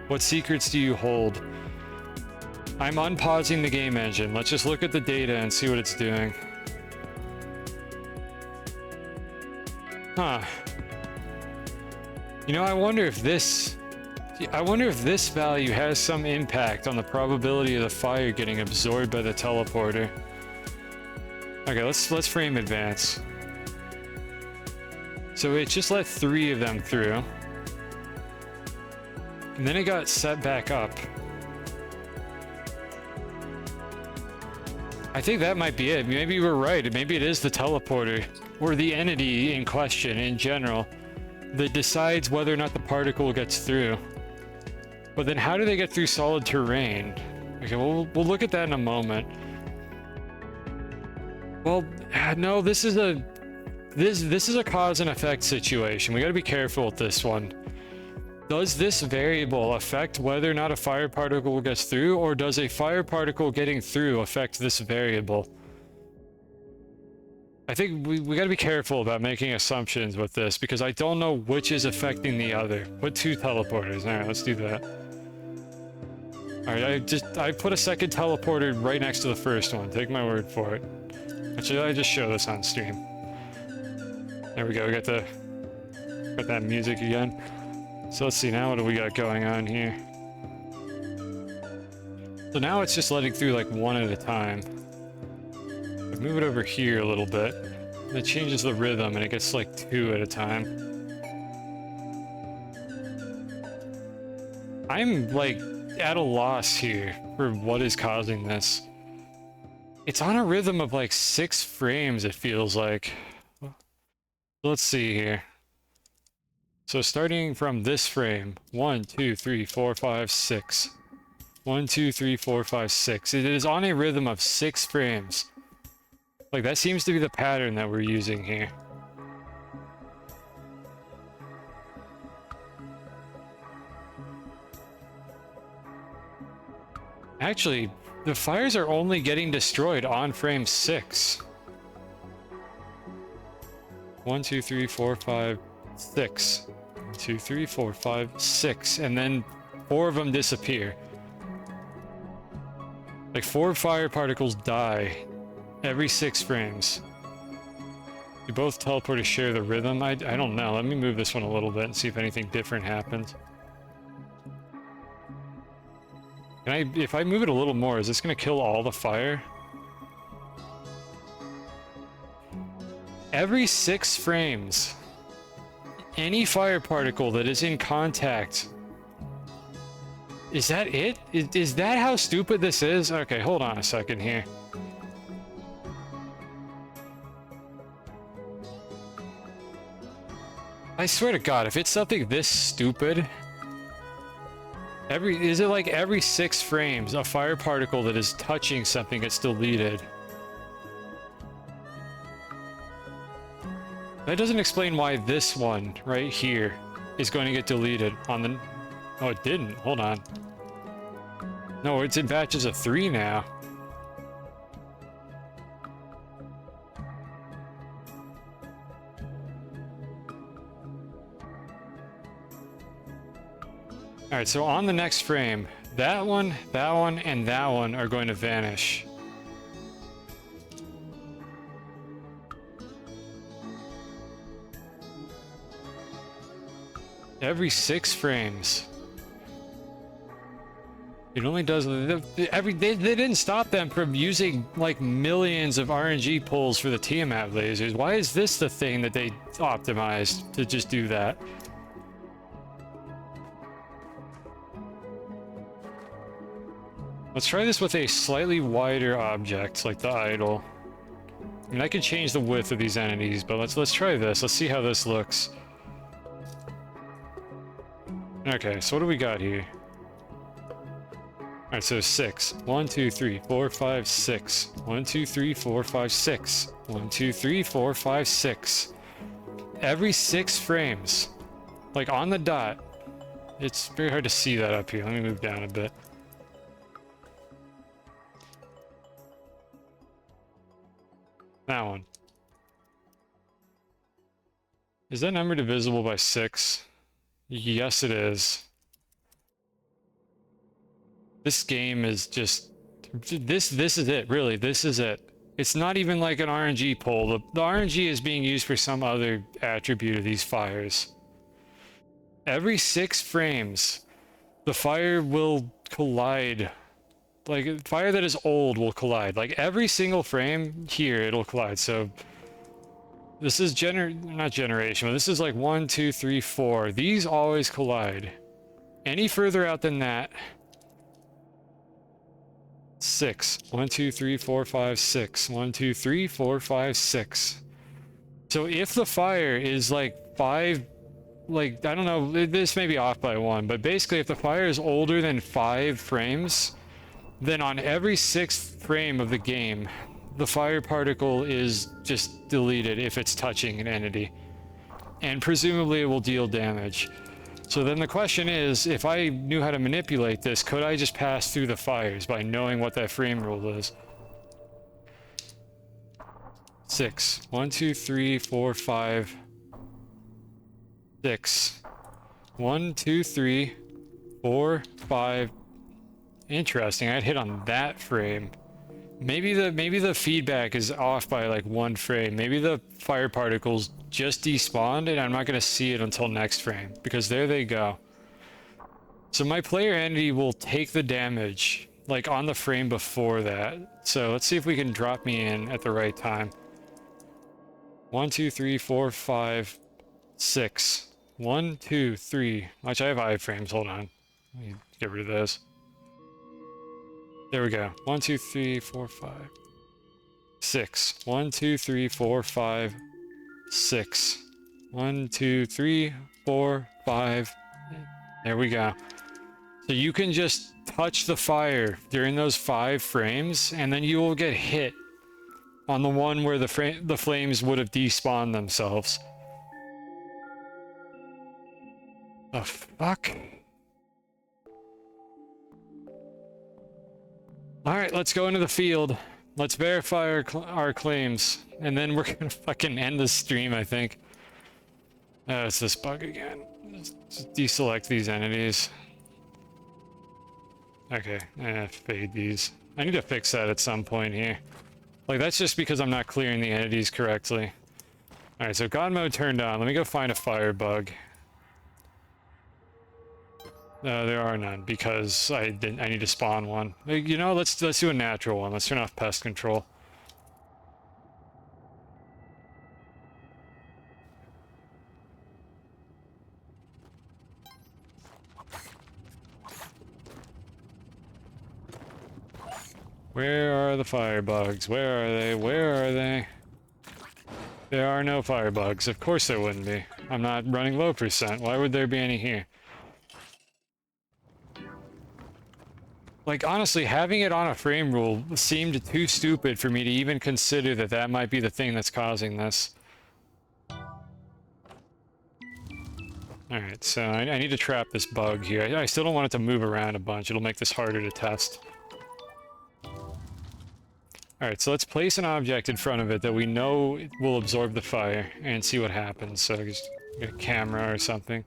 What secrets do you hold? I'm unpausing the game engine. Let's just look at the data and see what it's doing. Huh. You know, I wonder if this value has some impact on the probability of the fire getting absorbed by the teleporter. Okay, let's frame advance. So it just let 3 of them through. And then it got set back up. I think that might be it. Maybe we're right. Maybe it is the teleporter, or the entity in question in general, that decides whether or not the particle gets through. But then how do they get through solid terrain? Okay, we'll look at that in a moment. Well, no, this is a cause and effect situation. We gotta be careful with this one. Does this variable affect whether or not a fire particle gets through, or does a fire particle getting through affect this variable? I think we gotta be careful about making assumptions with this, because I don't know which is affecting the other. Put 2 teleporters. Alright, let's do that. Alright, I put a second teleporter right next to the first one. Take my word for it. Actually, I just show this on stream. There we go, we got that music again. So let's see, now what do we got going on here? So now it's just letting through like 1 at a time. I move it over here a little bit. It changes the rhythm and it gets like 2 at a time. I'm like at a loss here for what is causing this. It's on a rhythm of like 6 frames, it feels like. Let's see here. So starting from this frame, 1, 2, 3, 4, 5, 6. 1, 2, 3, 4, 5, 6. It is on a rhythm of 6 frames. Like, that seems to be the pattern that we're using here. Actually, the fires are only getting destroyed on frame 6. 1, 2, 3, 4, 5, 6. 1, 2, 3, 4, 5, 6. And then 4 of them disappear. Like, 4 fire particles die every 6 frames. Do both teleporters share the rhythm? I don't know. Let me move this one a little bit and see if anything different happens. If I move it a little more, is this going to kill all the fire? Every 6 frames, any fire particle that is in contact... Is that it? Is that how stupid this is? Okay, hold on a second here. I swear to God, if it's something this stupid... Is it like every 6 frames, a fire particle that is touching something gets deleted? That doesn't explain why this one right here is going to get deleted on the... Oh, it didn't. Hold on. No, it's in batches of 3 now. Alright, so on the next frame, that one, and that one are going to vanish. Every 6 frames. It only does... They didn't stop them from using, like, millions of RNG pulls for the Tiamat lasers. Why is this the thing that they optimized to just do that? Let's try this with a slightly wider object, like the idol. I mean, I can change the width of these entities, but let's try this. Let's see how this looks. Okay, so what do we got here? Alright, so 6. 1, 2, 3, 4, 5, 6. 1, 2, 3, 4, 5, 6. 1, 2, 3, 4, 5, 6. Every 6 frames. Like on the dot. It's very hard to see that up here. Let me move down a bit. That one. Is that number divisible by 6? Yes, it is. This game is just... This is it, really. This is it. It's not even like an RNG pull. The RNG is being used for some other attribute of these fires. Every 6 frames, the fire will collide. Like, fire that is old will collide. Like, every single frame here, it'll collide. So, this is not generation, but this is like 1, 2, 3, 4. These always collide. Any further out than that... 6. 1, 2, 3, 4, 5, 6. 1, 2, 3, 4, 5, 6. So if the fire is like 5, like, I don't know, this may be off by 1, but basically if the fire is older than 5 frames, then on every 6th frame of the game, the fire particle is just deleted if it's touching an entity. And presumably it will deal damage. So then the question is, if I knew how to manipulate this, could I just pass through the fires by knowing what that frame rule is? 6. 1, 2, 3, 4, 5, 6. 1, 2, 3, 4, 5. Interesting, I'd hit on that frame. Maybe the feedback is off by like 1 frame. Maybe the fire particles just despawned and I'm not going to see it until next frame, because there they go. So my player entity will take the damage like on the frame before that. So let's see if we can drop me in at the right time. 1, 2, 3, 4, 5, 6. 1, 2, 3. Actually, I have iframes. Hold on. Let me get rid of those. There we go. 1, 2, 3, 4, 5, 6. 1, 2, 3, 4, 5, 6. 1, 2, 3, 4, 5. There we go. So you can just touch the fire during those 5 frames, and then you will get hit on the one where the flames would have despawned themselves. The fuck? Alright, let's go into the field. Let's verify our claims. And then we're gonna fucking end the stream, I think. Oh, it's this bug again. Just deselect these entities. Okay, fade these. I need to fix that at some point here. Like, that's just because I'm not clearing the entities correctly. Alright, so God mode turned on. Let me go find a fire bug. There are none, because I need to spawn one. You know, let's do a natural one. Let's turn off pest control. Where are the firebugs? Where are they? Where are they? There are no firebugs. Of course there wouldn't be. I'm not running low percent. Why would there be any here? Like, honestly, having it on a frame rule seemed too stupid for me to even consider that that might be the thing that's causing this. Alright, so I need to trap this bug here. I still don't want it to move around a bunch. It'll make this harder to test. Alright, so let's place an object in front of it that we know will absorb the fire and see what happens. So just get a camera or something.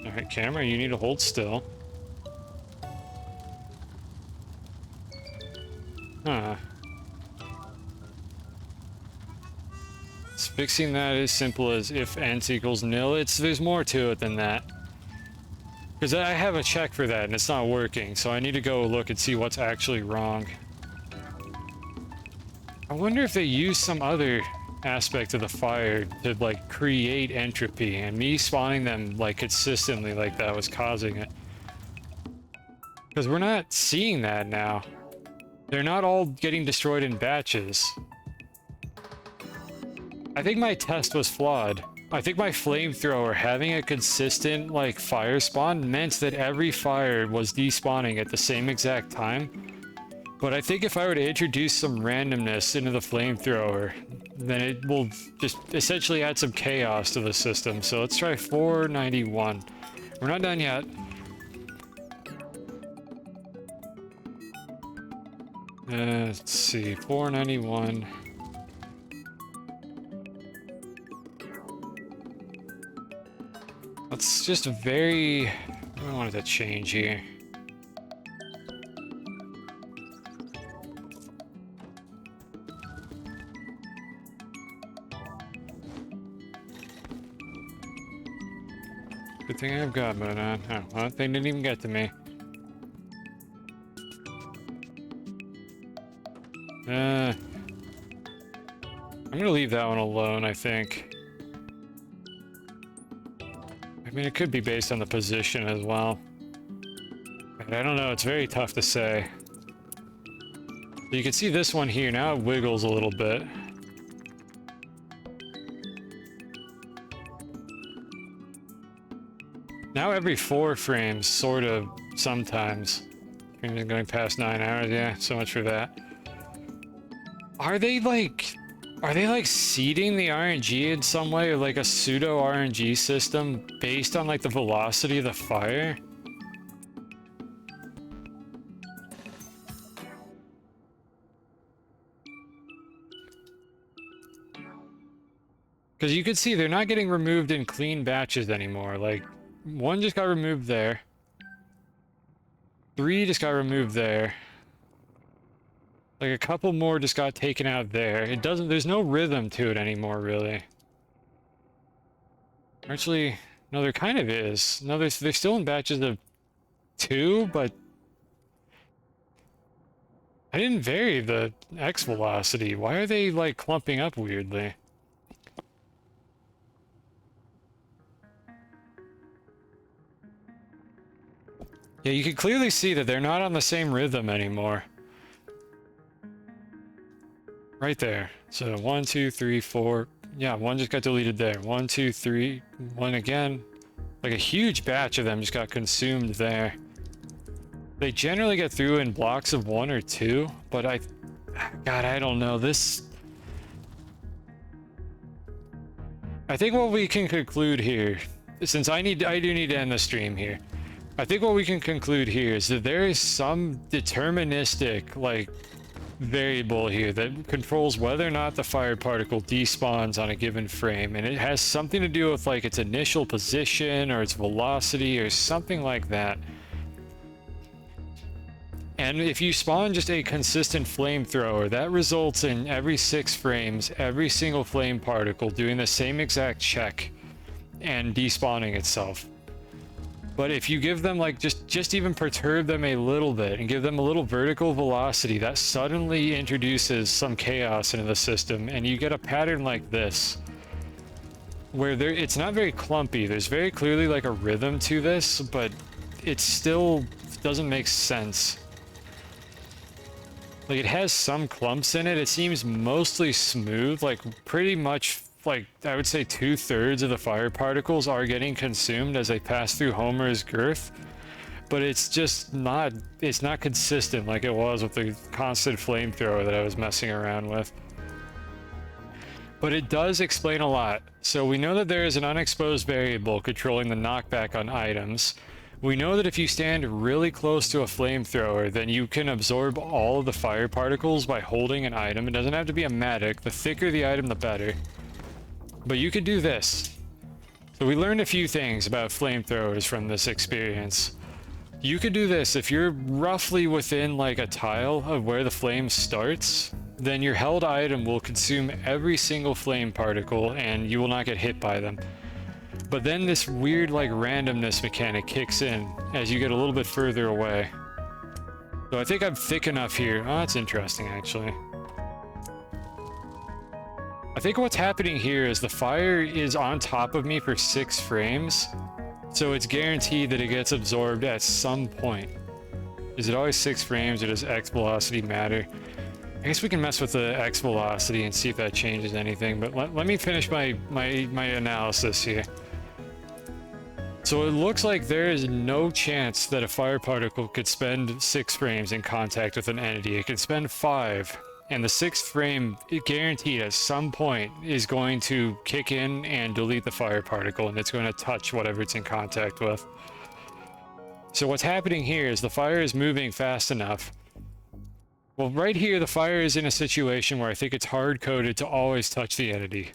Alright, camera, you need to hold still. Huh. It's fixing that as simple as if int equals nil. There's more to it than that. Because I have a check for that and it's not working, so I need to go look and see what's actually wrong. I wonder if they use some other aspect of the fire to like create entropy, and me spawning them like consistently like that was causing it. Because we're not seeing that now. They're not all getting destroyed in batches. I think my test was flawed. I think my flamethrower having a consistent like fire spawn meant that every fire was despawning at the same exact time. But I think if I were to introduce some randomness into the flamethrower, then it will just essentially add some chaos to the system. So let's try 491. We're not done yet. Let's see, 491. Let's just very... I wanted to change here. Good thing I've got mode on. Oh, well, they didn't even get to me. I'm gonna leave that one alone, I think. I mean, it could be based on the position as well. But I don't know, it's very tough to say. So you can see this one here, now it wiggles a little bit. Now every 4 frames, sort of, sometimes. Going past 9 hours, yeah, so much for that. Are they like seeding the RNG in some way, or like a pseudo RNG system based on like the velocity of the fire? Because you can see they're not getting removed in clean batches anymore. Like, 1 just got removed there. 3 just got removed there. Like a couple more just got taken out there. It doesn't, there's no rhythm to it anymore, really. Actually, no, there kind of is. No, they're still in batches of 2, but I didn't vary the X velocity. Why are they like clumping up weirdly? Yeah, you can clearly see that they're not on the same rhythm anymore. Right there. So 1, 2, 3, 4. Yeah, 1 just got deleted there. 1, 2, 3. 1 again. Like a huge batch of them just got consumed there. They generally get through in blocks of 1 or 2, but God, I don't know. I think what we can conclude here, since I do need to end the stream here. I think what we can conclude here is that there is some deterministic, like, variable here that controls whether or not the fire particle despawns on a given frame, and it has something to do with like its initial position or its velocity or something like that. And if you spawn just a consistent flamethrower, that results in every 6 frames, every single flame particle doing the same exact check and despawning itself. But if you give them like just even perturb them a little bit and give them a little vertical velocity, that suddenly introduces some chaos into the system, and you get a pattern like this where it's not very clumpy. There's very clearly like a rhythm to this, but it still doesn't make sense. Like, it has some clumps in it. It seems mostly smooth, like pretty much, like, I would say 2/3 of the fire particles are getting consumed as they pass through Homer's girth. But it's just not, it's not consistent like it was with the constant flamethrower that I was messing around with. But it does explain a lot. So we know that there is an unexposed variable controlling the knockback on items. We know that if you stand really close to a flamethrower, then you can absorb all of the fire particles by holding an item. It doesn't have to be a matic. The thicker the item, the better. But you could do this. So we learned a few things about flamethrowers from this experience. You could do this if you're roughly within like a tile of where the flame starts, then your held item will consume every single flame particle and you will not get hit by them. But then this weird like randomness mechanic kicks in as you get a little bit further away. So I think I'm thick enough here. Oh, that's interesting actually. I think what's happening here is the fire is on top of me for 6 frames. So it's guaranteed that it gets absorbed at some point. Is it always 6 frames or does X velocity matter? I guess we can mess with the X velocity and see if that changes anything, but let me finish my analysis here. So it looks like there is no chance that a fire particle could spend 6 frames in contact with an entity. It can spend 5, and the 6th frame, it guaranteed at some point, is going to kick in and delete the fire particle, and it's going to touch whatever it's in contact with. So what's happening here is the fire is moving fast enough. Well, right here, the fire is in a situation where I think it's hard-coded to always touch the entity.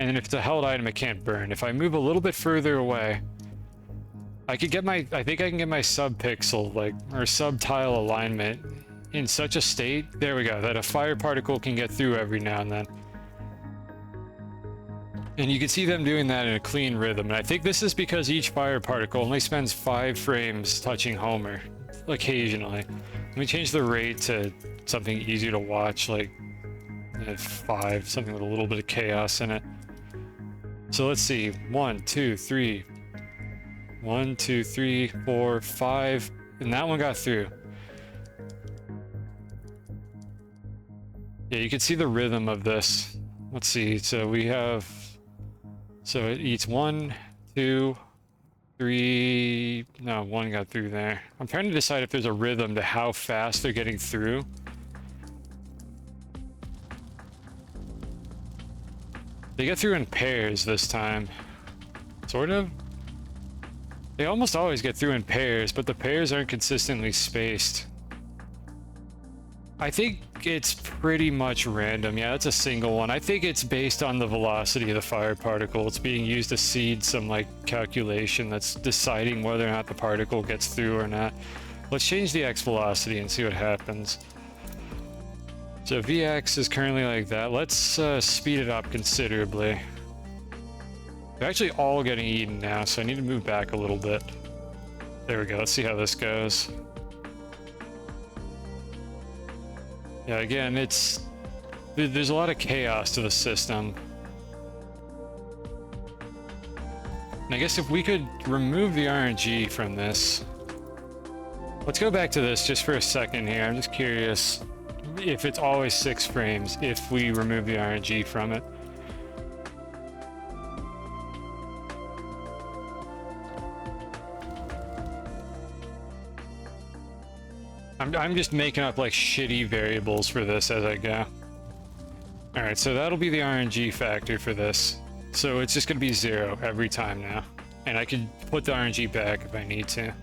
And if it's a held item, it can't burn. If I move a little bit further away, I think I can get my sub-pixel, like, or sub-tile alignment in such a state, there we go, that a fire particle can get through every now and then. And you can see them doing that in a clean rhythm. And I think this is because each fire particle only spends 5 frames touching Homer, occasionally. Let me change the rate to something easier to watch, like 5, something with a little bit of chaos in it. So let's see, 1, 2, 3, 1, 2, 3, 4, 5, and that one got through. Yeah, you can see the rhythm of this. Let's see, so we have, so it eats 1, 2, 3, no, 1 got through there. I'm trying to decide if there's a rhythm to how fast they're getting through. They get through in pairs this time. Sort of. They almost always get through in pairs, but the pairs aren't consistently spaced. I think it's pretty much random. Yeah, that's a single one. I think it's based on the velocity of the fire particle. It's being used to seed some like calculation that's deciding whether or not the particle gets through or not. Let's change the X velocity and see what happens. So Vx is currently like that. Let's speed it up considerably. They're actually all getting eaten now, so I need to move back a little bit. There we go. Let's see how this goes. Yeah, again, there's a lot of chaos to the system. And I guess if we could remove the RNG from this. Let's go back to this just for a second here. I'm just curious if it's always 6 frames if we remove the RNG from it. I'm just making up like shitty variables for this as I go. Alright, so that'll be the RNG factor for this. So it's just gonna be 0 every time now. And I can put the RNG back if I need to.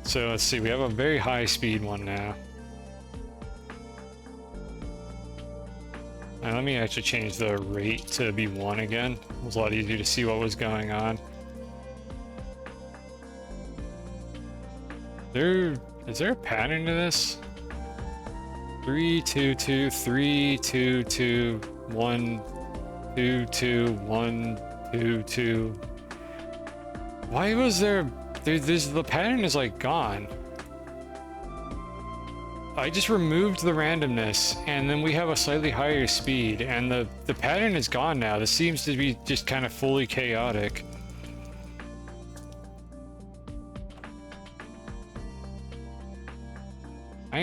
So let's see, we have a very high speed one now. Now let me actually change the rate to be 1 again. It was a lot easier to see what was going on. Is there a pattern to this? 3, 2, 2, 3, 2, 2, 1, 2, 2, 1, 2, 2. Why was there... the pattern is like gone. I just removed the randomness and then we have a slightly higher speed and the pattern is gone now. This seems to be just kind of fully chaotic.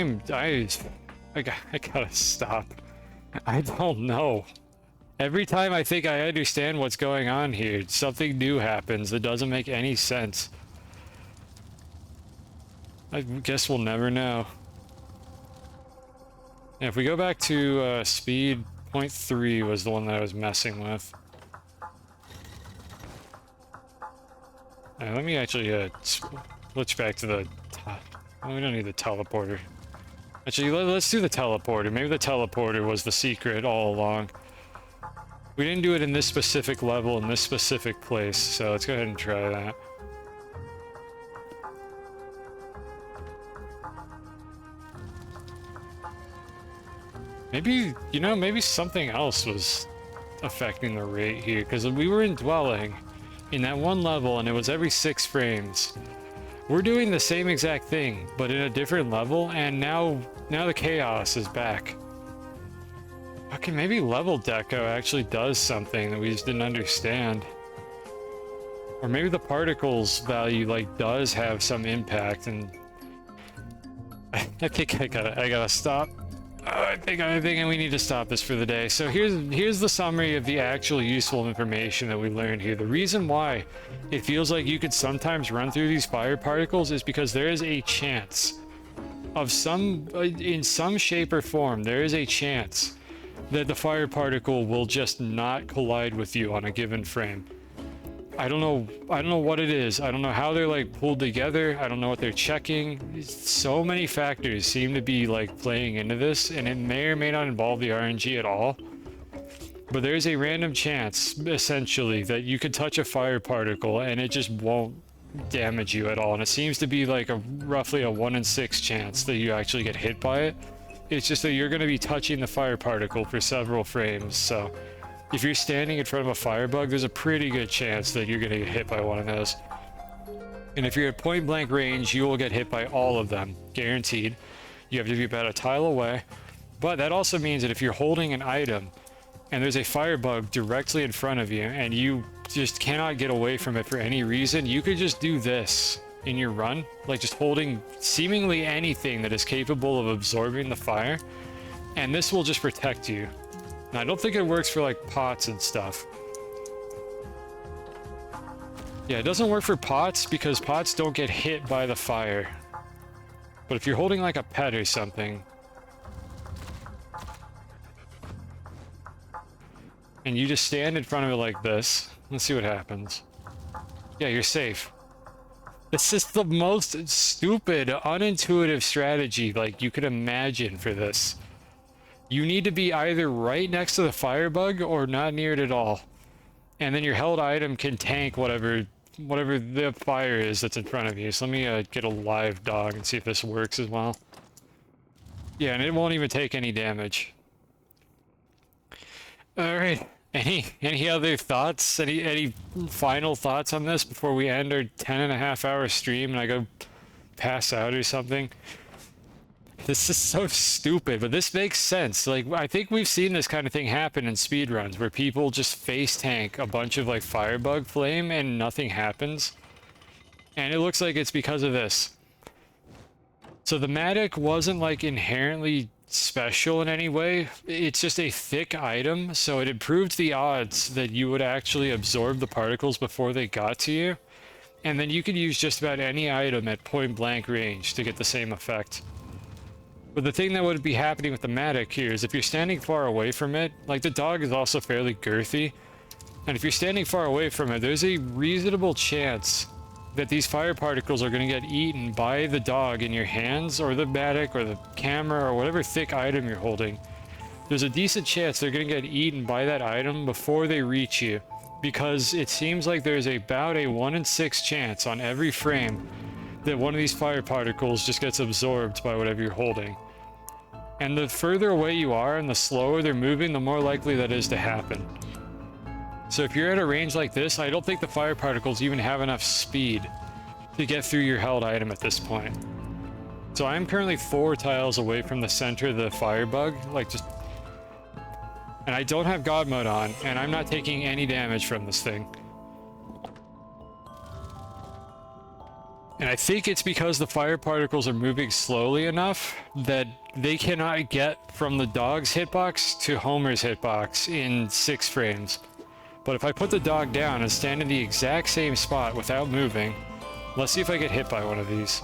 I gotta stop. I don't know. Every time I think I understand what's going on here, something new happens that doesn't make any sense. I guess we'll never know. Yeah, if we go back to speed 0.3 was the one that I was messing with. Let me actually switch back to the... Oh, we don't need the teleporter. Actually, let's do the teleporter. Maybe the teleporter was the secret all along. We didn't do it in this specific level, in this specific place, so let's go ahead and try that. Maybe, you know, maybe something else was affecting the rate here, because we were in dwelling in that one level, and it was every 6 frames. We're doing the same exact thing, but in a different level, and now the chaos is back. Okay, maybe level deco actually does something that we just didn't understand. Or maybe the particles value, like, does have some impact, and... I think I gotta stop. I think we need to stop this for the day. So here's the summary of the actual useful information that we learned here. The reason why it feels like you could sometimes run through these fire particles is because there is a chance of in some shape or form, there is a chance that the fire particle will just not collide with you on a given frame. I don't know what it is. I don't know how they're like pulled together. I don't know what they're checking. So many factors seem to be like playing into this, and it may or may not involve the RNG at all. But there's a random chance, essentially, that you could touch a fire particle and it just won't damage you at all. And it seems to be like roughly a 1 in 6 chance that you actually get hit by it. It's just that you're going to be touching the fire particle for several frames, so... If you're standing in front of a firebug, there's a pretty good chance that you're going to get hit by one of those. And if you're at point blank range, you will get hit by all of them, guaranteed. You have to be about a tile away. But that also means that if you're holding an item and there's a firebug directly in front of you and you just cannot get away from it for any reason, you could just do this in your run, like just holding seemingly anything that is capable of absorbing the fire, and this will just protect you. Now, I don't think it works for, like, pots and stuff. Yeah, it doesn't work for pots because pots don't get hit by the fire. But if you're holding, like, a pet or something... and you just stand in front of it like this, let's see what happens. Yeah, you're safe. This is the most stupid, unintuitive strategy, like, you could imagine for this. You need to be either right next to the firebug or not near it at all. And then your held item can tank whatever the fire is that's in front of you. So let me get a live dog and see if this works as well. Yeah, and it won't even take any damage. Alright. Any other thoughts? Any final thoughts on this before we end our 10.5-hour stream and I go pass out or something? This is so stupid, but this makes sense. Like, I think we've seen this kind of thing happen in speedruns where people just face tank a bunch of like firebug flame and nothing happens. And it looks like it's because of this. So the Matic wasn't like inherently special in any way. It's just a thick item, so it improved the odds that you would actually absorb the particles before they got to you. And then you could use just about any item at point blank range to get the same effect. But the thing that would be happening with the Matic here is if you're standing far away from it, like the dog is also fairly girthy, and if you're standing far away from it, there's a reasonable chance that these fire particles are going to get eaten by the dog in your hands, or the Matic, or the camera, or whatever thick item you're holding. There's a decent chance they're going to get eaten by that item before they reach you, because it seems like there's about a 1 in 6 chance on every frame that one of these fire particles just gets absorbed by whatever you're holding. And the further away you are and the slower they're moving, the more likely that is to happen. So if you're at a range like this, I don't think the fire particles even have enough speed to get through your held item at this point. So I'm currently 4 tiles away from the center of the firebug, like just... And I don't have God mode on, and I'm not taking any damage from this thing. And I think it's because the fire particles are moving slowly enough that they cannot get from the dog's hitbox to Homer's hitbox in 6 frames. But if I put the dog down and stand in the exact same spot without moving, let's see if I get hit by one of these.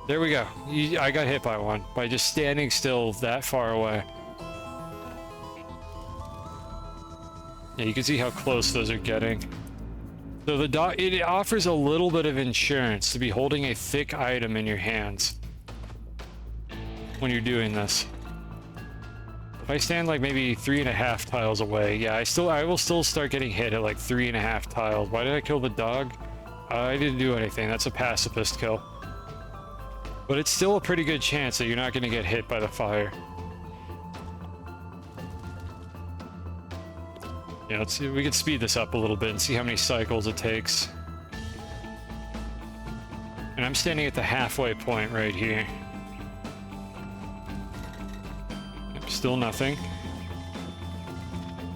There we go. I got hit by one by just standing still that far away. Yeah, you can see how close those are getting. So the dog, it offers a little bit of insurance to be holding a thick item in your hands when you're doing this. If I stand like maybe 3.5 tiles away, yeah, I will still start getting hit at like 3.5 tiles. Why did I kill the dog? I didn't do anything. That's a pacifist kill. But it's still a pretty good chance that you're not going to get hit by the fire. Yeah, let's see. We can speed this up a little bit and see how many cycles it takes. And I'm standing at the halfway point right here. Yep, still nothing.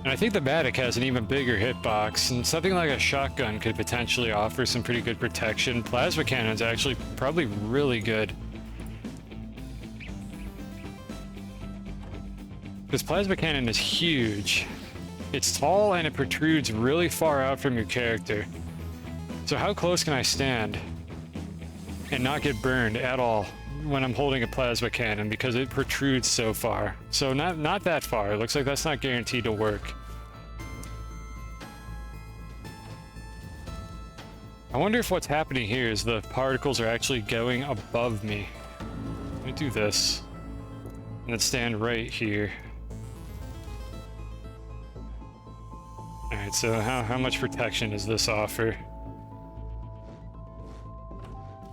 And I think the Matic has an even bigger hitbox, and something like a shotgun could potentially offer some pretty good protection. Plasma cannon's actually probably really good. Because plasma cannon is huge. It's tall and it protrudes really far out from your character. So how close can I stand and not get burned at all when I'm holding a plasma cannon, because it protrudes so far? So not that far. It looks like that's not guaranteed to work. I wonder if what's happening here is the particles are actually going above me. Let me do this and then stand right here. Alright, so how much protection does this offer?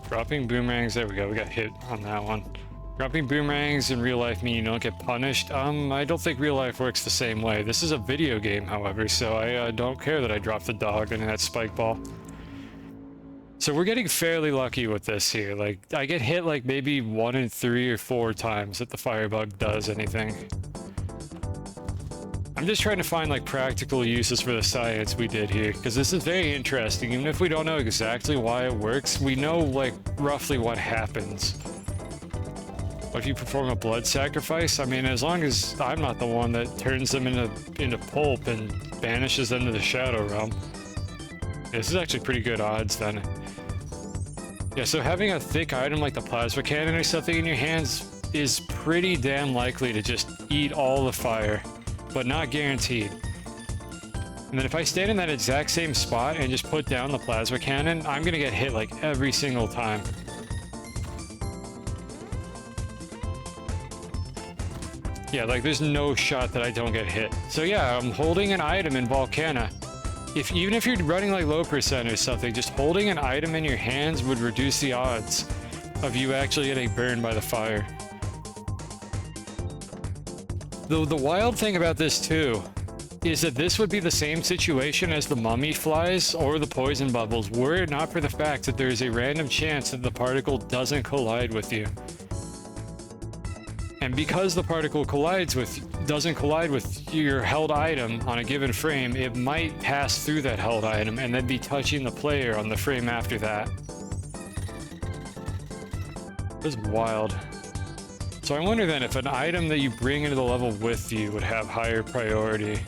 Dropping boomerangs, there we go, we got hit on that one. Dropping boomerangs in real life mean you don't get punished? I don't think real life works the same way. This is a video game, however, so I don't care that I dropped the dog and that spike ball. So we're getting fairly lucky with this here. Like, I get hit like maybe 1 in 3 or 4 times that the firebug does anything. I'm just trying to find like practical uses for the science we did here, because this is very interesting. Even if we don't know exactly why it works, we know like roughly what happens. What if you perform a blood sacrifice? I mean, as long as I'm not the one that turns them into pulp and banishes them to the Shadow Realm. This is actually pretty good odds then. Yeah, so having a thick item like the plasma cannon or something in your hands is pretty damn likely to just eat all the fire, but not guaranteed. And then if I stand in that exact same spot and just put down the plasma cannon, I'm gonna get hit like every single time. Yeah, like there's no shot that I don't get hit. So yeah, I'm holding an item in Volcana. Even if you're running like low percent or something, just holding an item in your hands would reduce the odds of you actually getting burned by the fire. The wild thing about this too is that this would be the same situation as the mummy flies or the poison bubbles, were it not for the fact that there is a random chance that the particle doesn't collide with you. And because the particle doesn't collide with your held item on a given frame, it might pass through that held item and then be touching the player on the frame after that. This is wild. So I wonder then if an item that you bring into the level with you would have higher priority.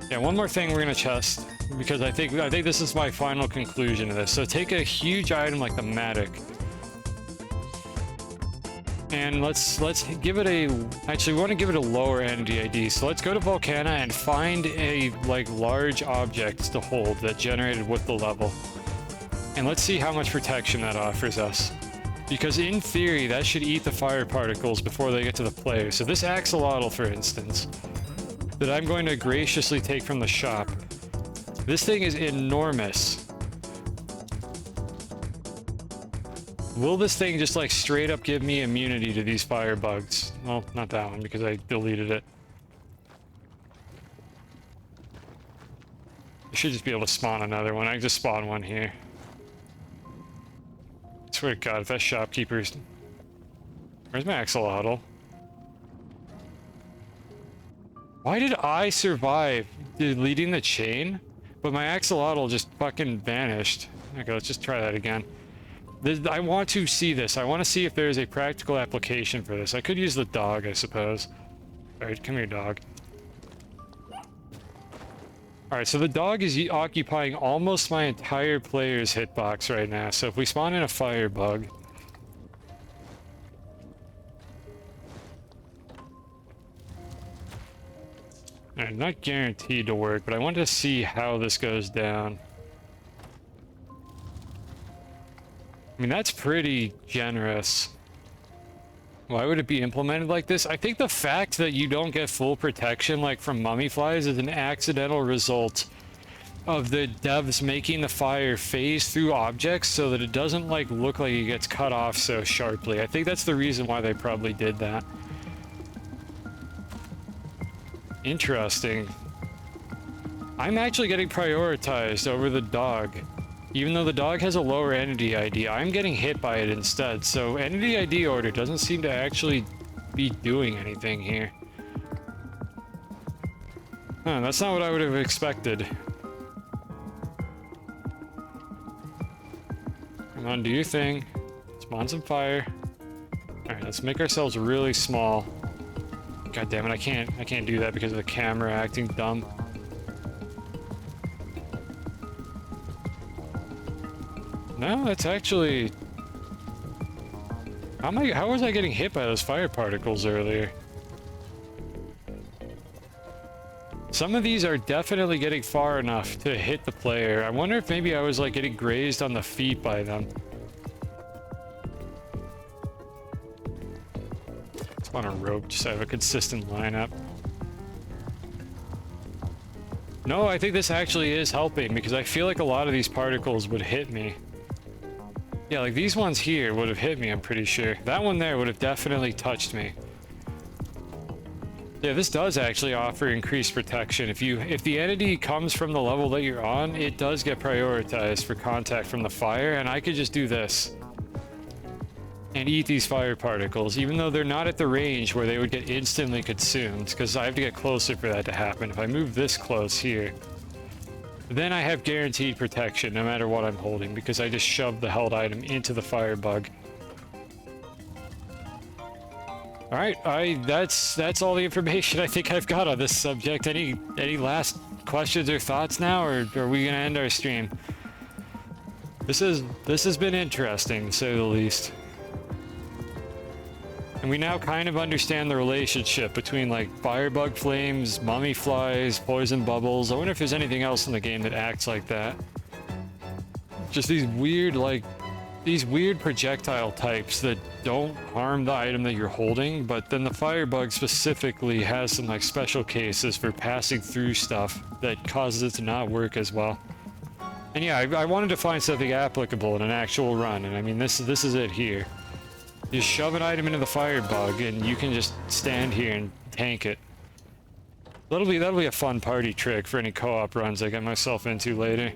Yeah, one more thing we're gonna test, because I think this is my final conclusion to this. So take a huge item like the Matic, and let's give it a, actually we want to give it a lower NDID. So let's go to Volcana and find a like large object to hold that generated with the level, and let's see how much protection that offers us. Because in theory, that should eat the fire particles before they get to the player. So this axolotl, for instance, that I'm going to graciously take from the shop, this thing is enormous. Will this thing just like straight up give me immunity to these fire bugs? Well, not that one because I deleted it. I should just be able to spawn another one. I can just spawn one here. I swear to God, if that shopkeeper's... Where's my axolotl? Why did I survive deleting the chain? But my axolotl just fucking vanished. Okay, let's just try that again. I want to see this. I want to see if there's a practical application for this. I could use the dog, I suppose. Alright, come here, dog. Alright, so the dog is occupying almost my entire player's hitbox right now. So if we spawn in a firebug... Alright, not guaranteed to work, but I want to see how this goes down. I mean, that's pretty generous. Why would it be implemented like this? I think the fact that you don't get full protection, like from mummy flies, is an accidental result of the devs making the fire phase through objects so that it doesn't, like, look like it gets cut off so sharply. I think that's the reason why they probably did that. Interesting. I'm actually getting prioritized over the dog. Even though the dog has a lower entity ID, I'm getting hit by it instead. So entity ID order doesn't seem to actually be doing anything here. Huh, that's not what I would have expected. Come on, do your thing. Spawn some fire. Alright, let's make ourselves really small. God damn it, I can't do that because of the camera acting dumb. No, that's actually... How was I getting hit by those fire particles earlier? Some of these are definitely getting far enough to hit the player. I wonder if maybe I was, like, getting grazed on the feet by them. It's on a rope, just to have a consistent lineup. No, I think this actually is helping, because I feel like a lot of these particles would hit me. Yeah, like these ones here would have hit me, I'm pretty sure. That one there would have definitely touched me. Yeah, this does actually offer increased protection. If the entity comes from the level that you're on, it does get prioritized for contact from the fire, and I could just do this and eat these fire particles, even though they're not at the range where they would get instantly consumed, because I have to get closer for that to happen. If I move this close here, then I have guaranteed protection no matter what I'm holding, because I just shoved the held item into the firebug. Alright, that's all the information I think I've got on this subject. Any last questions or thoughts now, or are we gonna end our stream? This has been interesting, to say the least. And we now kind of understand the relationship between, like, firebug flames, mummy flies, poison bubbles. I wonder if there's anything else in the game that acts like that. Just these weird, like, these weird projectile types that don't harm the item that you're holding, but then the firebug specifically has some, like, special cases for passing through stuff that causes it to not work as well. And yeah, I wanted to find something applicable in an actual run, and I mean, this is it here. You shove an item into the firebug, and you can just stand here and tank it. That'll be a fun party trick for any co-op runs I get myself into later.